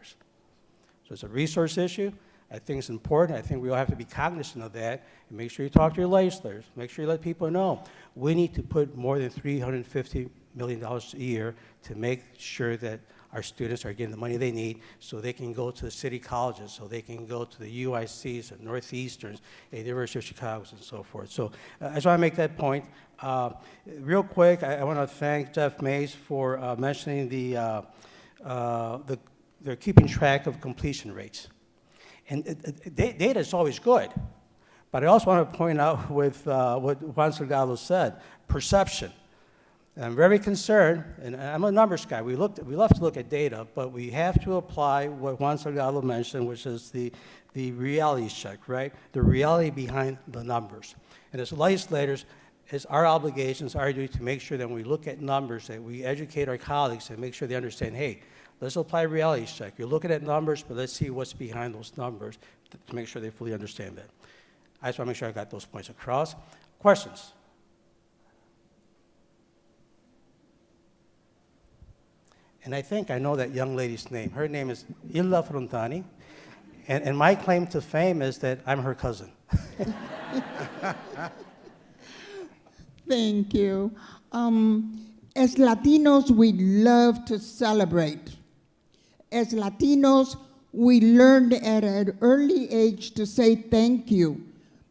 it's a resource issue. I think it's important. I think we all have to be cognizant of that. And make sure you talk to your legislators. Make sure you let people know we need to put more than $350 million a year to make sure that our students are getting the money they need so they can go to the city colleges, so they can go to the UICs and Northeasterns, the University of Chicago, and so forth. So I just want to make that point. Real quick, I want to thank Jeff Mays for mentioning they're keeping track of completion rates. And data is always good. But I also want to point out with what Juan Salgado said, perception. I'm very concerned, and I'm a numbers guy. We love to look at data, but we have to apply what Juan Salgado mentioned, which is the reality check, right? The reality behind the numbers. And as legislators, it's our obligations, our duty to make sure that when we look at numbers, that we educate our colleagues and make sure they understand, hey, let's apply a reality check. You're looking at numbers, but let's see what's behind those numbers to make sure they fully understand that. I just want to make sure I got those points across. Questions? And I think I know that young lady's name. Her name is Illa Frontani, and my claim to fame is that I'm her cousin. Thank you. As Latinos, we love to celebrate. As Latinos, we learned at an early age to say thank you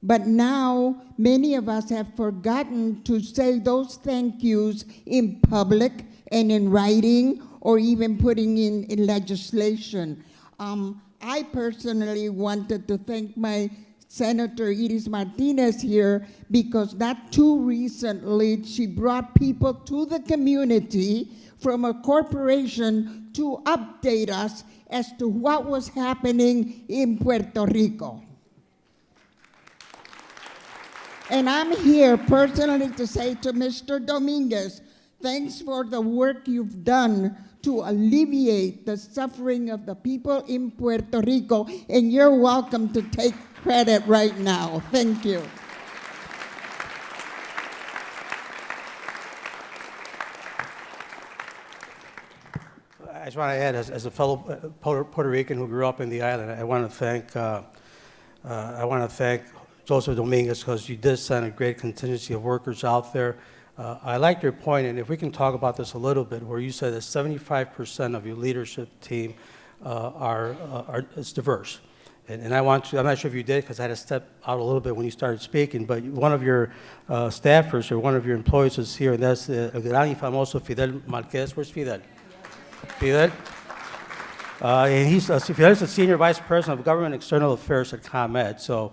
But now, many of us have forgotten to say those thank yous in public and in writing or even putting in legislation. I personally wanted to thank my Senator Iris Martinez here because not too recently she brought people to the community from a corporation to update us as to what was happening in Puerto Rico. And I'm here personally to say to Mr. Dominguez, thanks for the work you've done to alleviate the suffering of the people in Puerto Rico, and you're welcome to take credit right now. Thank you. I just want to add, as a fellow Puerto Rican who grew up in the island, I want to thank Joseph Dominguez because you did send a great contingency of workers out there. I like your point, and if we can talk about this a little bit, where you said that 75% of your leadership team is diverse. And I'm not sure if you did because I had to step out a little bit when you started speaking, but one of your staffers or one of your employees is here, and that's el gran y famoso Fidel Marquez. Where's Fidel? Fidel? And Fidel's the Senior Vice President of Government External Affairs at ComEd. So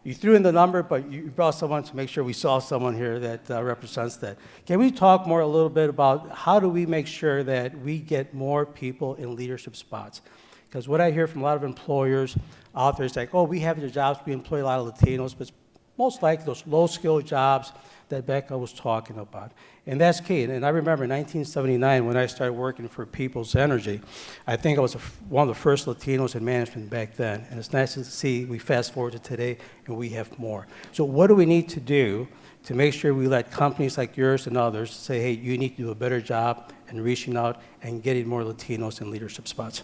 you threw in the number, but you brought someone to make sure we saw someone here that represents that. Can we talk more a little bit about how do we make sure that we get more people in leadership spots? Because what I hear from a lot of employers out there is like, oh, we have the jobs, we employ a lot of Latinos, but it's most likely those low-skilled jobs that Becca was talking about. And that's key. And I remember in 1979 when I started working for People's Energy, I think I was one of the first Latinos in management back then. And it's nice to see we fast forward to today and we have more. So what do we need to do to make sure we let companies like yours and others say, hey, you need to do a better job in reaching out and getting more Latinos in leadership spots?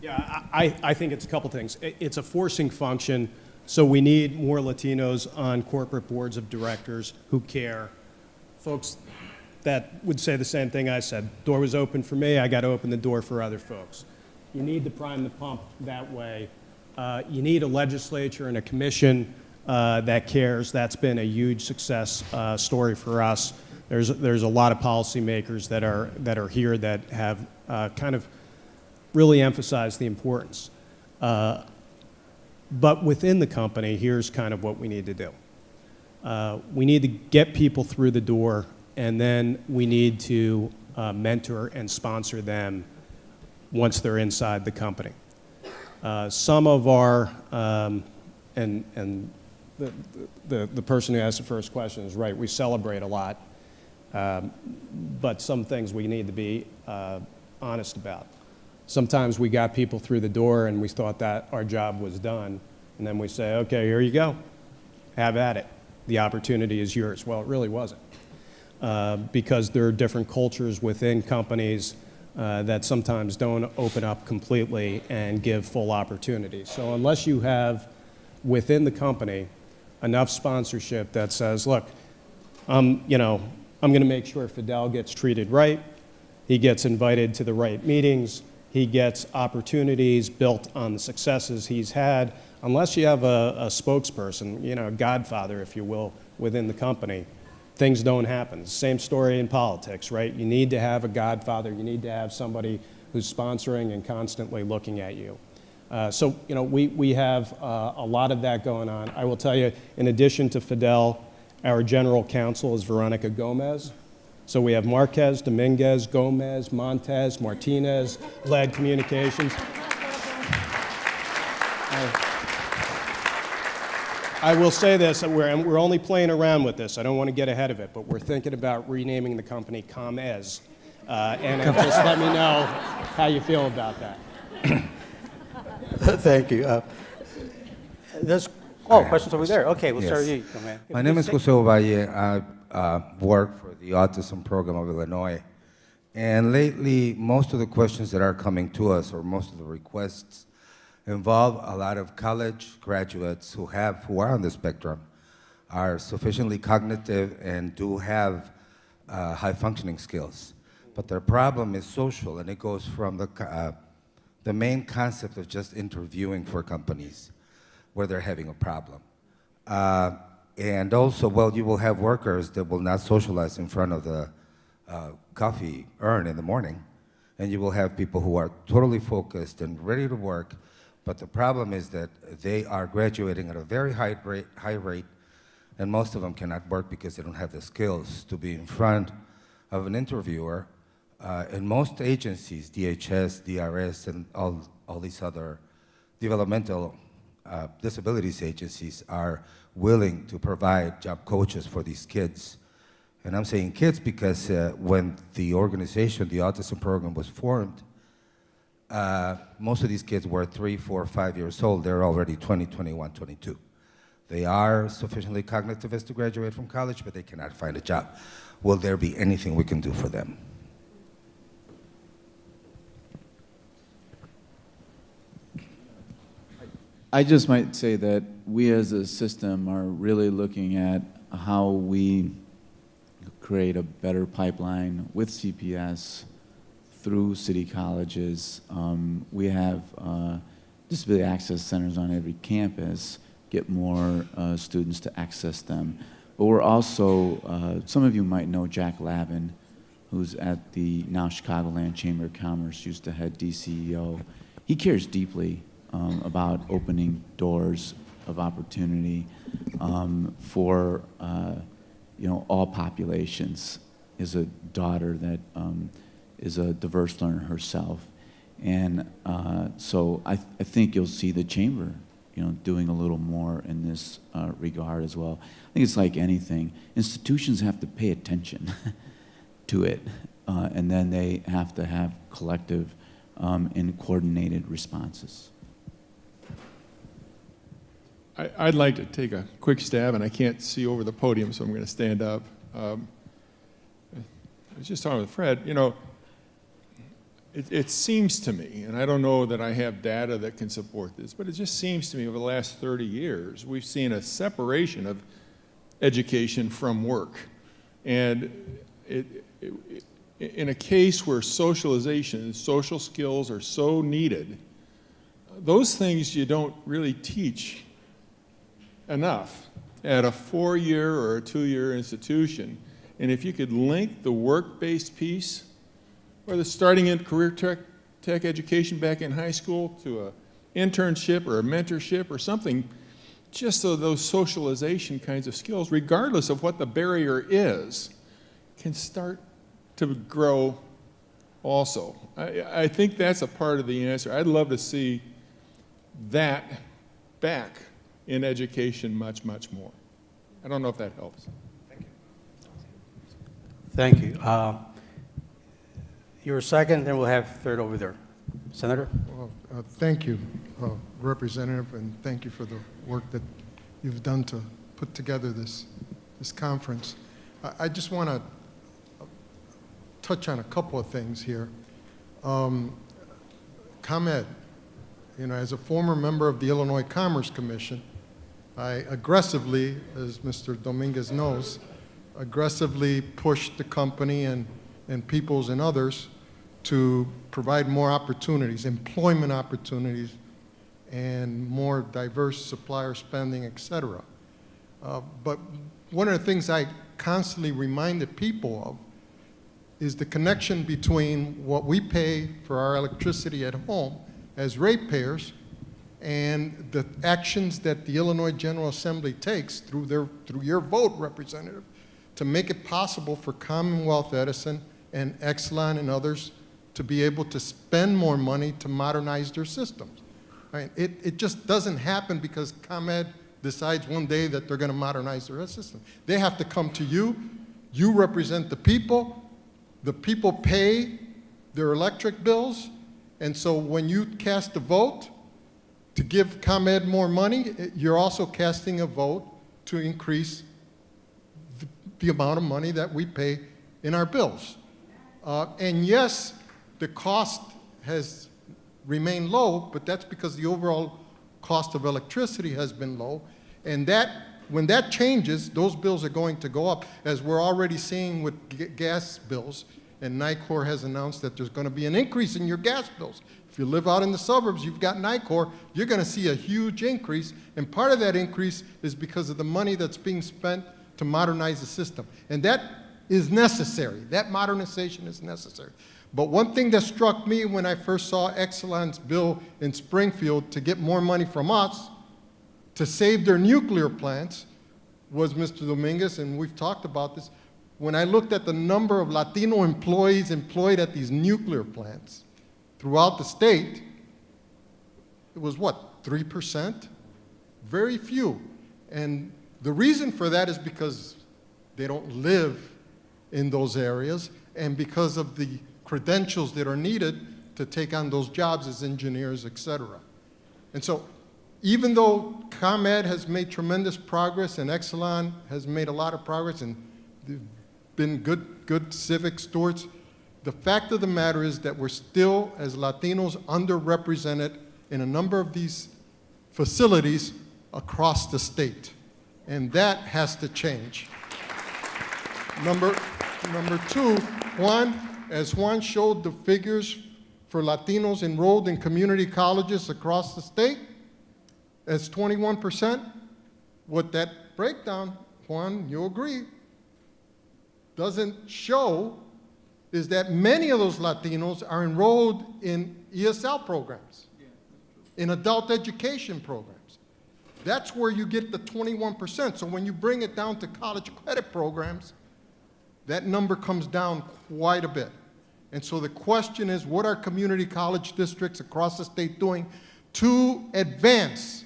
Yeah, I think it's a couple things. It's a forcing function, so we need more Latinos on corporate boards of directors who care. Folks that would say the same thing I said. Door was open for me, I got to open the door for other folks. You need to prime the pump that way. You need a legislature and a commission that cares. That's been a huge success story for us. There's a lot of policymakers that are here that have kind of really emphasized the importance. But within the company, here's kind of what we need to do. We need to get people through the door, and then we need to mentor and sponsor them once they're inside the company. Some of our, and the person who asked the first question is right, we celebrate a lot, but some things we need to be honest about. Sometimes we got people through the door and we thought that our job was done, and then we say, okay, here you go, have at it. The opportunity is yours. Well, it really wasn't, because there are different cultures within companies that sometimes don't open up completely and give full opportunity. So unless you have within the company enough sponsorship that says, look, I'm going to make sure Fidel gets treated right, he gets invited to the right meetings, he gets opportunities built on the successes he's had. Unless you have a spokesperson, a godfather, if you will, within the company, things don't happen. Same story in politics, right? You need to have a godfather. You need to have somebody who's sponsoring and constantly looking at you. So, we have a lot of that going on. I will tell you, in addition to Fidel, our general counsel is Veronica Gomez. So we have Marquez, Dominguez, Gomez, Montez, Martinez, led communications. I will say this, we're only playing around with this. I don't want to get ahead of it, but we're thinking about renaming the company ComEz. And just let me know how you feel about that. Thank you. There's questions over there. Okay, we'll start with you. Come in. My name is Jose Ovalle. I work for the Autism Program of Illinois. And lately, most of the questions that are coming to us, or most of the requests, involve a lot of college graduates who are on the spectrum, are sufficiently cognitive and do have high functioning skills. But their problem is social, and it goes from the main concept of just interviewing for companies. where they're having a problem. And also, well, you will have workers that will not socialize in front of the coffee urn in the morning, and you will have people who are totally focused and ready to work, but the problem is that they are graduating at a very high rate, and most of them cannot work because they don't have the skills to be in front of an interviewer. And most agencies, DHS, DRS, and all these other developmental disabilities agencies are willing to provide job coaches for these kids. And I'm saying kids because when the organization, the autism program, was formed, most of these kids were 3, 4, 5 years old. They're already 20, 21, 22. They are sufficiently cognitive as to graduate from college, but they cannot find a job. Will there be anything we can do for them? I just might say that we as a system are really looking at how we create a better pipeline with CPS through city colleges. We have disability access centers on every campus, get more students to access them. But we're also, some of you might know Jack Lavin, who's at the now Chicagoland Chamber of Commerce, used to head DCEO. He cares deeply about opening doors of opportunity for all populations. Is a daughter that is a diverse learner herself, and so I think you'll see the chamber, doing a little more in this regard as well. I think it's like anything; institutions have to pay attention to it, and then they have to have collective and coordinated responses. I'd like to take a quick stab, and I can't see over the podium, so I'm going to stand up. I was just talking with Fred. It seems to me, and I don't know that I have data that can support this, but it just seems to me over the last 30 years, we've seen a separation of education from work. And in a case where socialization and social skills are so needed, those things you don't really teach enough at a 4-year or a 2-year institution. And if you could link the work-based piece, or the starting in career tech education back in high school, to an internship or a mentorship or something, just so those socialization kinds of skills, regardless of what the barrier is, can start to grow also. I think that's a part of the answer. I'd love to see that back in education much, much more. I don't know if that helps. Thank you. You're second, then we'll have third over there. Senator? Well, thank you, Representative, and thank you for the work that you've done to put together this conference. I just want to touch on a couple of things here. ComEd, as a former member of the Illinois Commerce Commission, I aggressively, as Mr. Dominguez knows, aggressively pushed the company and Peoples and others to provide more opportunities, employment opportunities, and more diverse supplier spending, et cetera. But one of the things I constantly reminded people of is the connection between what we pay for our electricity at home as ratepayers and the actions that the Illinois General Assembly takes through your vote, Representative, to make it possible for Commonwealth Edison and Exelon and others to be able to spend more money to modernize their systems. Right? It just doesn't happen because ComEd decides one day that they're going to modernize their system. They have to come to you. You represent the people pay their electric bills, and so when you cast a vote to give ComEd more money, you're also casting a vote to increase the amount of money that we pay in our bills. And yes, the cost has remained low, but that's because the overall cost of electricity has been low. And when that changes, those bills are going to go up, as we're already seeing with gas bills. and NICOR has announced that there's going to be an increase in your gas bills. If you live out in the suburbs, you've got NICOR, you're going to see a huge increase, and part of that increase is because of the money that's being spent to modernize the system. And that is necessary. That modernization is necessary. But one thing that struck me when I first saw Exelon's bill in Springfield to get more money from us to save their nuclear plants was, Mr. Dominguez, and we've talked about this, when I looked at the number of Latino employees employed at these nuclear plants throughout the state, it was what, 3%? Very few. And the reason for that is because they don't live in those areas and because of the credentials that are needed to take on those jobs as engineers, et cetera. And so even though ComEd has made tremendous progress and Exelon has made a lot of progress and they've been good civic stewards, the fact of the matter is that we're still, as Latinos, underrepresented in a number of these facilities across the state. And that has to change. Number two, as Juan showed the figures for Latinos enrolled in community colleges across the state, as 21%, what that breakdown, Juan, you'll agree, doesn't show is that many of those Latinos are enrolled in ESL programs, in adult education programs. That's where you get the 21%. So when you bring it down to college credit programs, that number comes down quite a bit. And so the question is, what are community college districts across the state doing to advance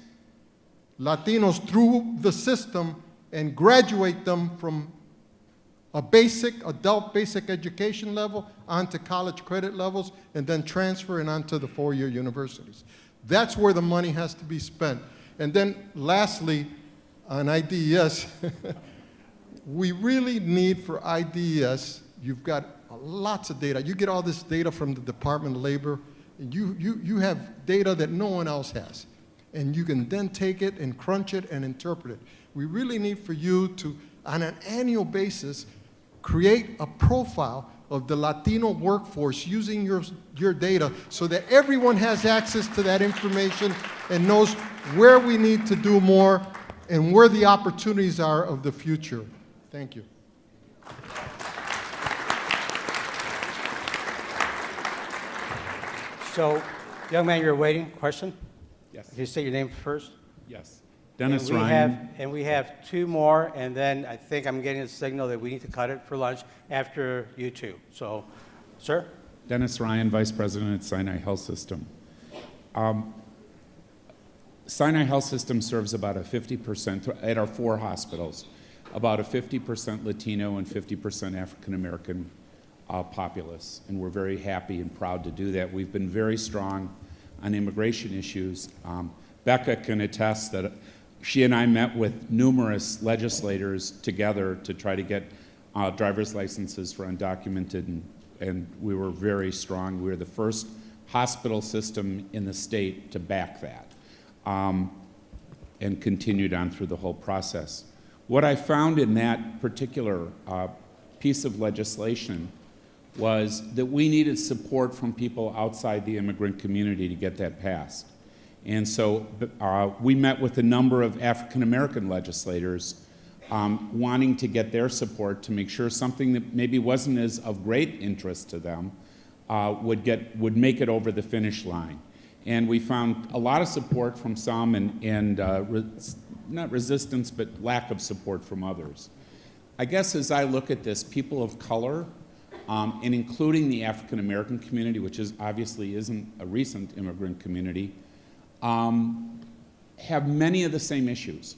Latinos through the system and graduate them from a adult basic education level onto college credit levels and then transfer it onto the four-year universities? That's where the money has to be spent. And then lastly, on IDES, we really need for IDES, you've got lots of data. You get all this data from the Department of Labor. And you have data that no one else has. And you can then take it and crunch it and interpret it. We really need for you to, on an annual basis, create a profile of the Latino workforce using your data so that everyone has access to that information and knows where we need to do more and where the opportunities are of the future. Thank you. So, young man, you're waiting. Question? Yes. Can you say your name first? Yes. Dennis And Ryan. we have two more, and then I think I'm getting a signal that we need to cut it for lunch after you two. So, sir? Dennis Ryan, Vice President at Sinai Health System. Sinai Health System serves about a 50%, at our 4 hospitals, about a 50% Latino and 50% African American populace. And we're very happy and proud to do that. We've been very strong on immigration issues. Becca can attest that she and I met with numerous legislators together to try to get driver's licenses for undocumented, and we were very strong. We were the first hospital system in the state to back that, and continued on through the whole process. What I found in that particular piece of legislation was that we needed support from people outside the immigrant community to get that passed. And so we met with a number of African American legislators wanting to get their support to make sure something that maybe wasn't as of great interest to them would make it over the finish line. And we found a lot of support from some and not resistance, but lack of support from others. I guess as I look at this, people of color, and including the African American community, which obviously isn't a recent immigrant community, have many of the same issues,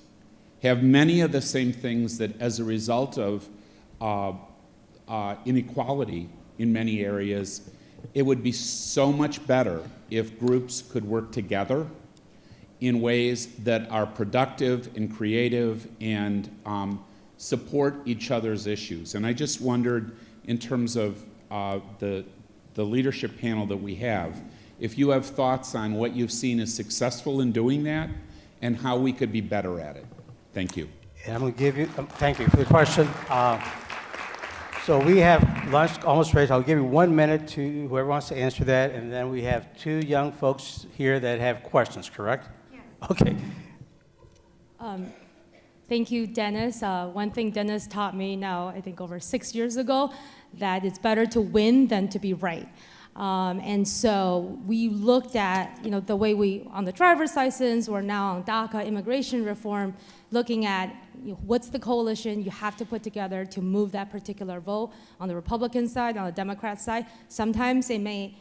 have many of the same things that as a result of inequality in many areas, it would be so much better if groups could work together in ways that are productive and creative and support each other's issues. And I just wondered, in terms of the leadership panel that we have, if you have thoughts on what you've seen as successful in doing that and how we could be better at it. Thank you. And I'm going to give you, thank you for the question. So we have lunch almost ready. I'll give you 1 minute to whoever wants to answer that, and then we have 2 young folks here that have questions, correct? Yes. Okay. Thank you, Dennis. One thing Dennis taught me now, I think over 6 years ago, that it's better to win than to be right. And so we looked at, the way we, on the driver's license, or now on DACA immigration reform, looking at what's the coalition you have to put together to move that particular vote on the Republican side, on the Democrat side. Sometimes it may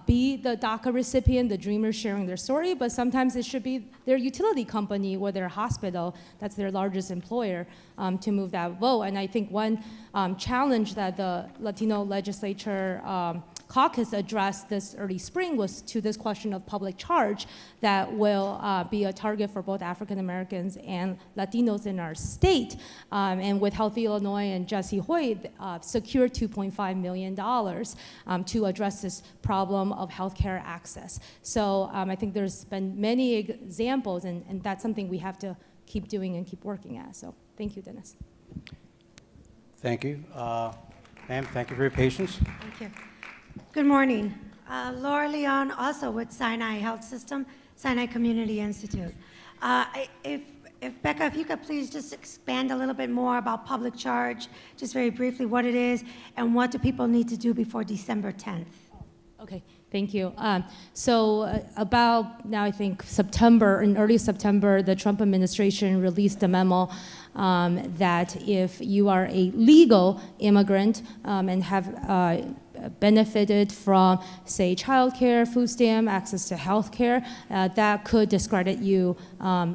be the DACA recipient, the dreamers sharing their story, but sometimes it should be their utility company or their hospital, that's their largest employer, to move that vote. And I think one challenge that the Latino legislature caucus addressed this early spring was to this question of public charge that will be a target for both African Americans and Latinos in our state. And with Healthy Illinois and Jesse Hoyt secured $2.5 million to address this problem of healthcare access. So I think there's been many examples, and that's something we have to keep doing and keep working at. So thank you, Dennis. Thank you. Ma'am, thank you for your patience. Thank you. Good morning. Laura Leon, also with Sinai Health System, Sinai Community Institute. If Becca, if you could please just expand a little bit more about public charge, just very briefly what it is, and what do people need to do before December 10th? Okay, thank you. So about now, I think in early September, the Trump administration released a memo that if you are a legal immigrant and have benefited from, say, childcare, food stamp, access to health care, that could discredit you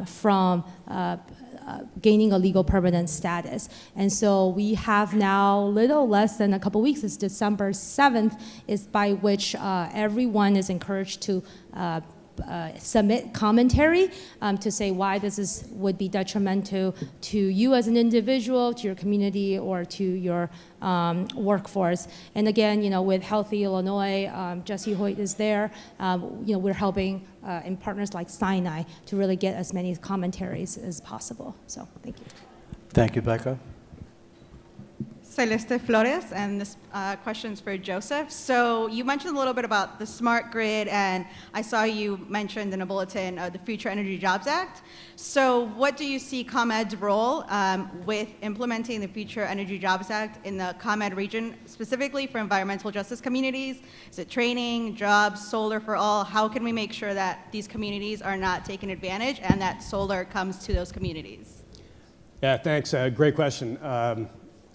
from gaining a legal permanent status. And so we have now little less than a couple weeks. It's December 7th is by which everyone is encouraged to submit commentary to say why this would be detrimental to you as an individual, to your community, or to your workforce. And again, with Healthy Illinois, Jesse Hoyt is there. We're helping in partners like Sinai to really get as many commentaries as possible. So thank you. Thank you, Becca. Celeste Flores, and this question's for Joseph. So you mentioned a little bit about the smart grid, and I saw you mentioned in a bulletin the Future Energy Jobs Act. So what do you see ComEd's role with implementing the Future Energy Jobs Act in the ComEd region, specifically for environmental justice communities? Is it training, jobs, solar for all? How can we make sure that these communities are not taken advantage and that solar comes to those communities? Yeah, thanks. Great question.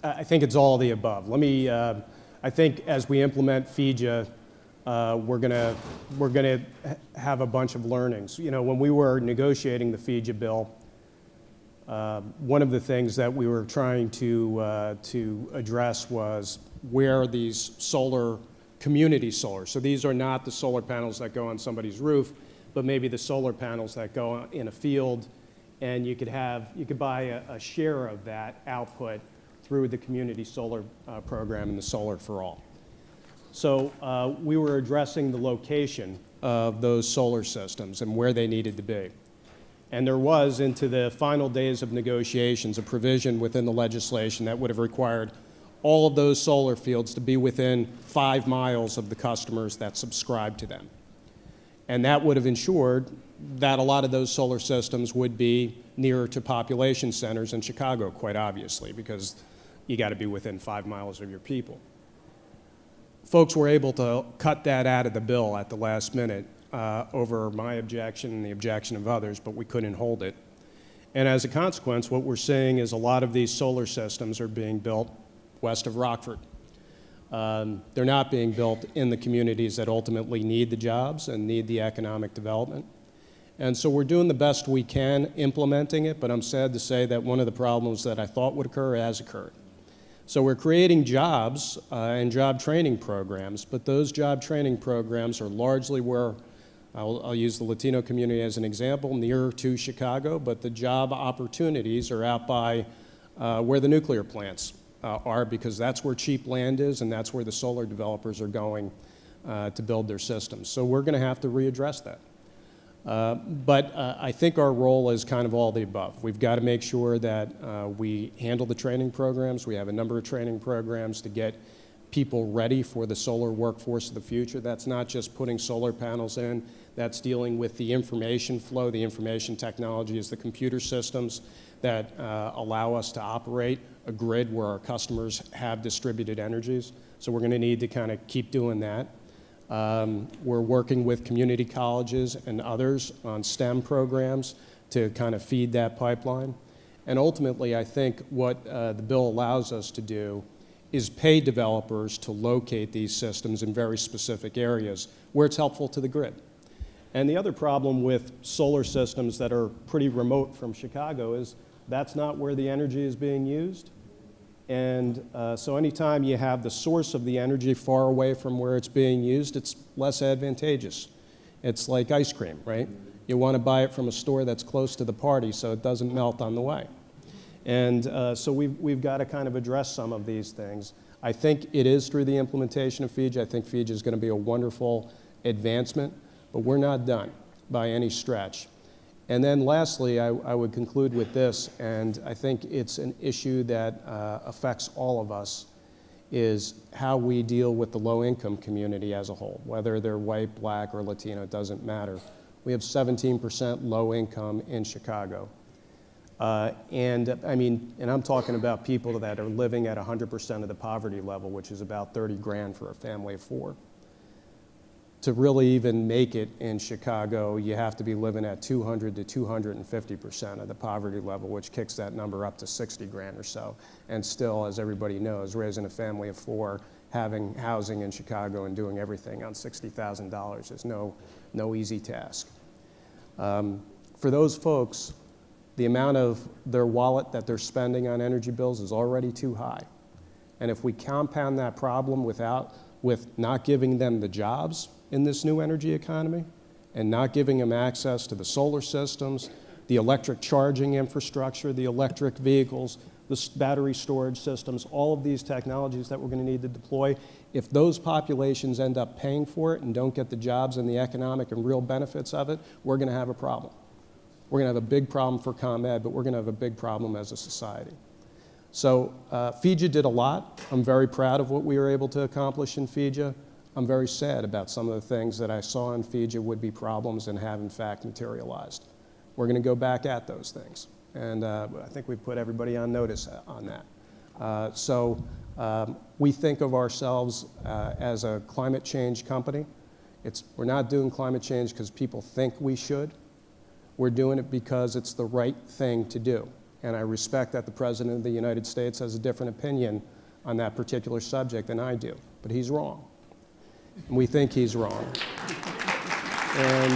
I think it's all of the above. I think as we implement FEJA, we're gonna have a bunch of learnings. When we were negotiating the FEJA bill, one of the things that we were trying to address was where these community solar. So these are not the solar panels that go on somebody's roof, but maybe the solar panels that go in a field, and you could buy a share of that output through the community solar program and the Solar for All. So we were addressing the location of those solar systems and where they needed to be. And there was, into the final days of negotiations, a provision within the legislation that would have required all of those solar fields to be within 5 miles of the customers that subscribe to them. And that would have ensured that a lot of those solar systems would be nearer to population centers in Chicago, quite obviously, because you got to be within 5 miles of your people. Folks were able to cut that out of the bill at the last minute over my objection and the objection of others, but we couldn't hold it. And as a consequence, what we're seeing is a lot of these solar systems are being built west of Rockford. They're not being built in the communities that ultimately need the jobs and need the economic development. And so we're doing the best we can implementing it, but I'm sad to say that one of the problems that I thought would occur has occurred. So we're creating jobs and job training programs, but those job training programs are largely where, I'll use the Latino community as an example, nearer to Chicago, but the job opportunities are out by where the nuclear plants are, because that's where cheap land is and that's where the solar developers are going to build their systems. So we're going to have to readdress that. But I think our role is kind of all the above. We've got to make sure that we handle the training programs. We have a number of training programs to get people ready for the solar workforce of the future. That's not just putting solar panels in. That's dealing with the information flow, the information technologies, the computer systems that allow us to operate a grid where our customers have distributed energies. So we're going to need to kind of keep doing that. We're working with community colleges and others on STEM programs to kind of feed that pipeline. And ultimately, I think what the bill allows us to do is pay developers to locate these systems in very specific areas where it's helpful to the grid. And the other problem with solar systems that are pretty remote from Chicago is that's not where the energy is being used. And so anytime you have the source of the energy far away from where it's being used, it's less advantageous. It's like ice cream, right? You want to buy it from a store that's close to the party so it doesn't melt on the way. And so we've got to kind of address some of these things. I think it is through the implementation of FEJA. I think FEJA is going to be a wonderful advancement, but we're not done by any stretch. And then lastly, I would conclude with this, and I think it's an issue that affects all of us, is how we deal with the low-income community as a whole, whether they're white, black, or Latino, it doesn't matter. We have 17% low income in Chicago. And I'm talking about people that are living at 100% of the poverty level, which is about 30 grand for a family of four. To really even make it in Chicago, you have to be living at 200 to 250% of the poverty level, which kicks that number up to 60 grand or so. And still, as everybody knows, raising a family of four, having housing in Chicago and doing everything on $60,000 is no easy task. For those folks, the amount of their wallet that they're spending on energy bills is already too high. And if we compound that problem with not giving them the jobs in this new energy economy and not giving them access to the solar systems, the electric charging infrastructure, the electric vehicles, the battery storage systems, all of these technologies that we're going to need to deploy, if those populations end up paying for it and don't get the jobs and the economic and real benefits of it, we're going to have a problem. We're going to have a big problem for ComEd, but we're going to have a big problem as a society. So FEJA did a lot. I'm very proud of what we were able to accomplish in FEJA. I'm very sad about some of the things that I saw in FEJA would be problems and have in fact materialized. We're going to go back at those things. And I think we've put everybody on notice on that. So we think of ourselves as a climate change company. We're not doing climate change because people think we should. We're doing it because it's the right thing to do. And I respect that the President of the United States has a different opinion on that particular subject than I do, but he's wrong. And we think he's wrong. And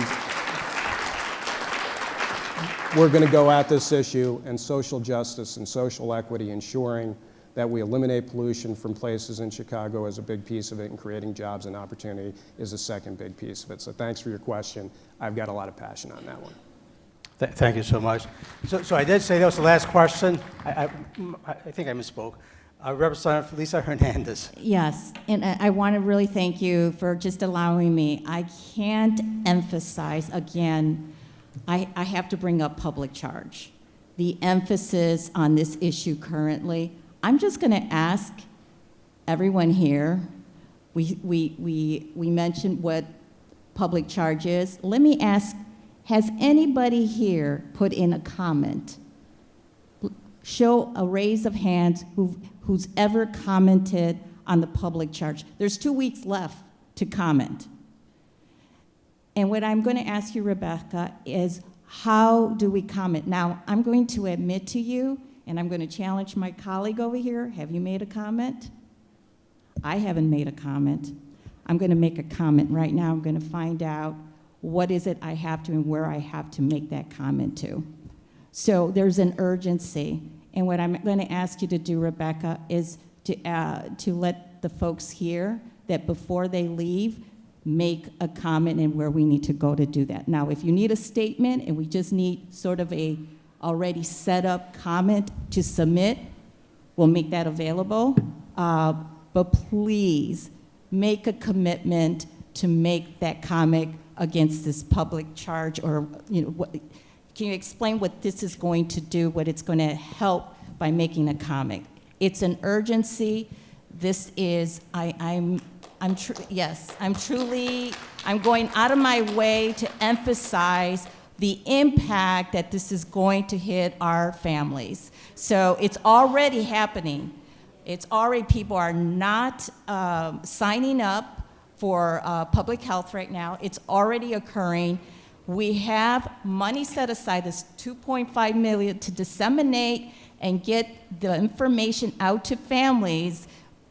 we're going to go at this issue, and social justice and social equity, ensuring that we eliminate pollution from places in Chicago is a big piece of it, and creating jobs and opportunity is a second big piece of it. So thanks for your question. I've got a lot of passion on that one. Thank you so much. So I did say that was the last question. I think I misspoke. Representative Lisa Hernandez. Yes, and I want to really thank you for just allowing me. I can't emphasize again, I have to bring up public charge. The emphasis on this issue currently. I'm just going to ask everyone here, we mentioned what public charge is. Let me ask, has anybody here put in a comment? Show a raise of hands who's ever commented on the public charge. There's 2 weeks left to comment. And what I'm going to ask you, Rebecca, is how do we comment? Now, I'm going to admit to you, and I'm going to challenge my colleague over here. Have you made a comment? I haven't made a comment. I'm going to make a comment right now. I'm going to find out what is it I have to and where I have to make that comment to. So there's an urgency. And what I'm going to ask you to do, Rebecca, is to let the folks here that before they leave, make a comment and where we need to go to do that. Now, if you need a statement and we just need sort of a already set up comment to submit, we'll make that available. But please make a commitment to make that comment against this public charge, or, you know, can you explain what this is going to do, what it's going to help by making a comic? It's an urgency. This is, I'm going out of my way to emphasize the impact that this is going to hit our families. So it's already happening. It's already, people are not signing up for public health right now. It's already occurring. We have money set aside, this $2.5 million, to disseminate and get the information out to families,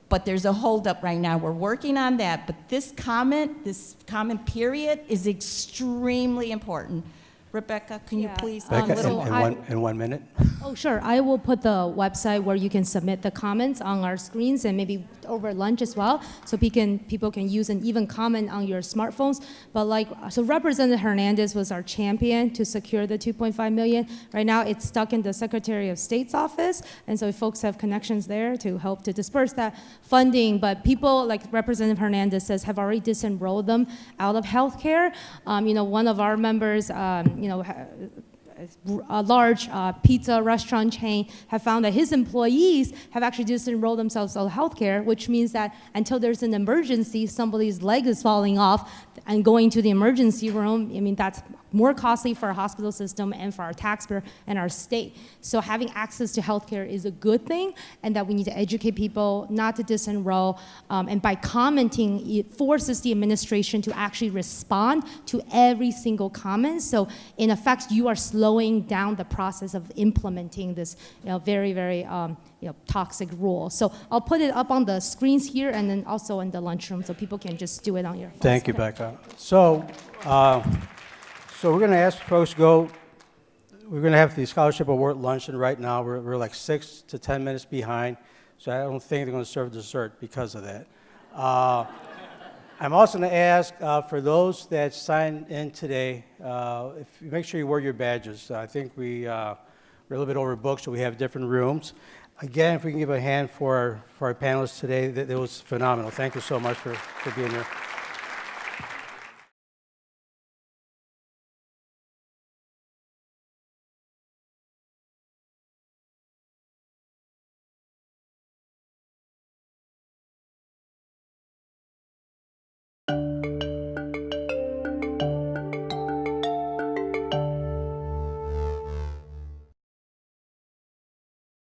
but there's a holdup right now. We're working on that, but this comment period is extremely important. Rebecca, can you please? Rebecca, in 1 minute. Oh, sure. I will put the website where you can submit the comments on our screens, and maybe over lunch as well, so people can use and even comment on your smartphones. But so Representative Hernandez was our champion to secure the $2.5 million. Right now, it's stuck in the Secretary of State's office, and so folks have connections there to help to disperse that funding. But people, like Representative Hernandez says, have already disenrolled them out of healthcare. One of our members, a large pizza restaurant chain, have found that his employees have actually disenrolled themselves out of healthcare, which means that until there's an emergency, somebody's leg is falling off and going to the emergency room, that's more costly for our hospital system and for our taxpayer and our state. So having access to healthcare is a good thing, and that we need to educate people not to disenroll, and by commenting, it forces the administration to actually respond to every single comment. So in effect, you are slowing down the process of implementing this very, very toxic rule. So I'll put it up on the screens here and then also in the lunchroom so people can just do it on your phone. Thank you, Becca. So we're going to ask folks to go. We're going to have the scholarship award luncheon right now. We're like 6 to 10 minutes behind, so I don't think they're going to serve dessert because of that. I'm also going to ask for those that signed in today, if you make sure you wear your badges. I think we're a little bit overbooked, so we have different rooms. Again, if we can give a hand for our panelists today, that was phenomenal. Thank you so much for being here.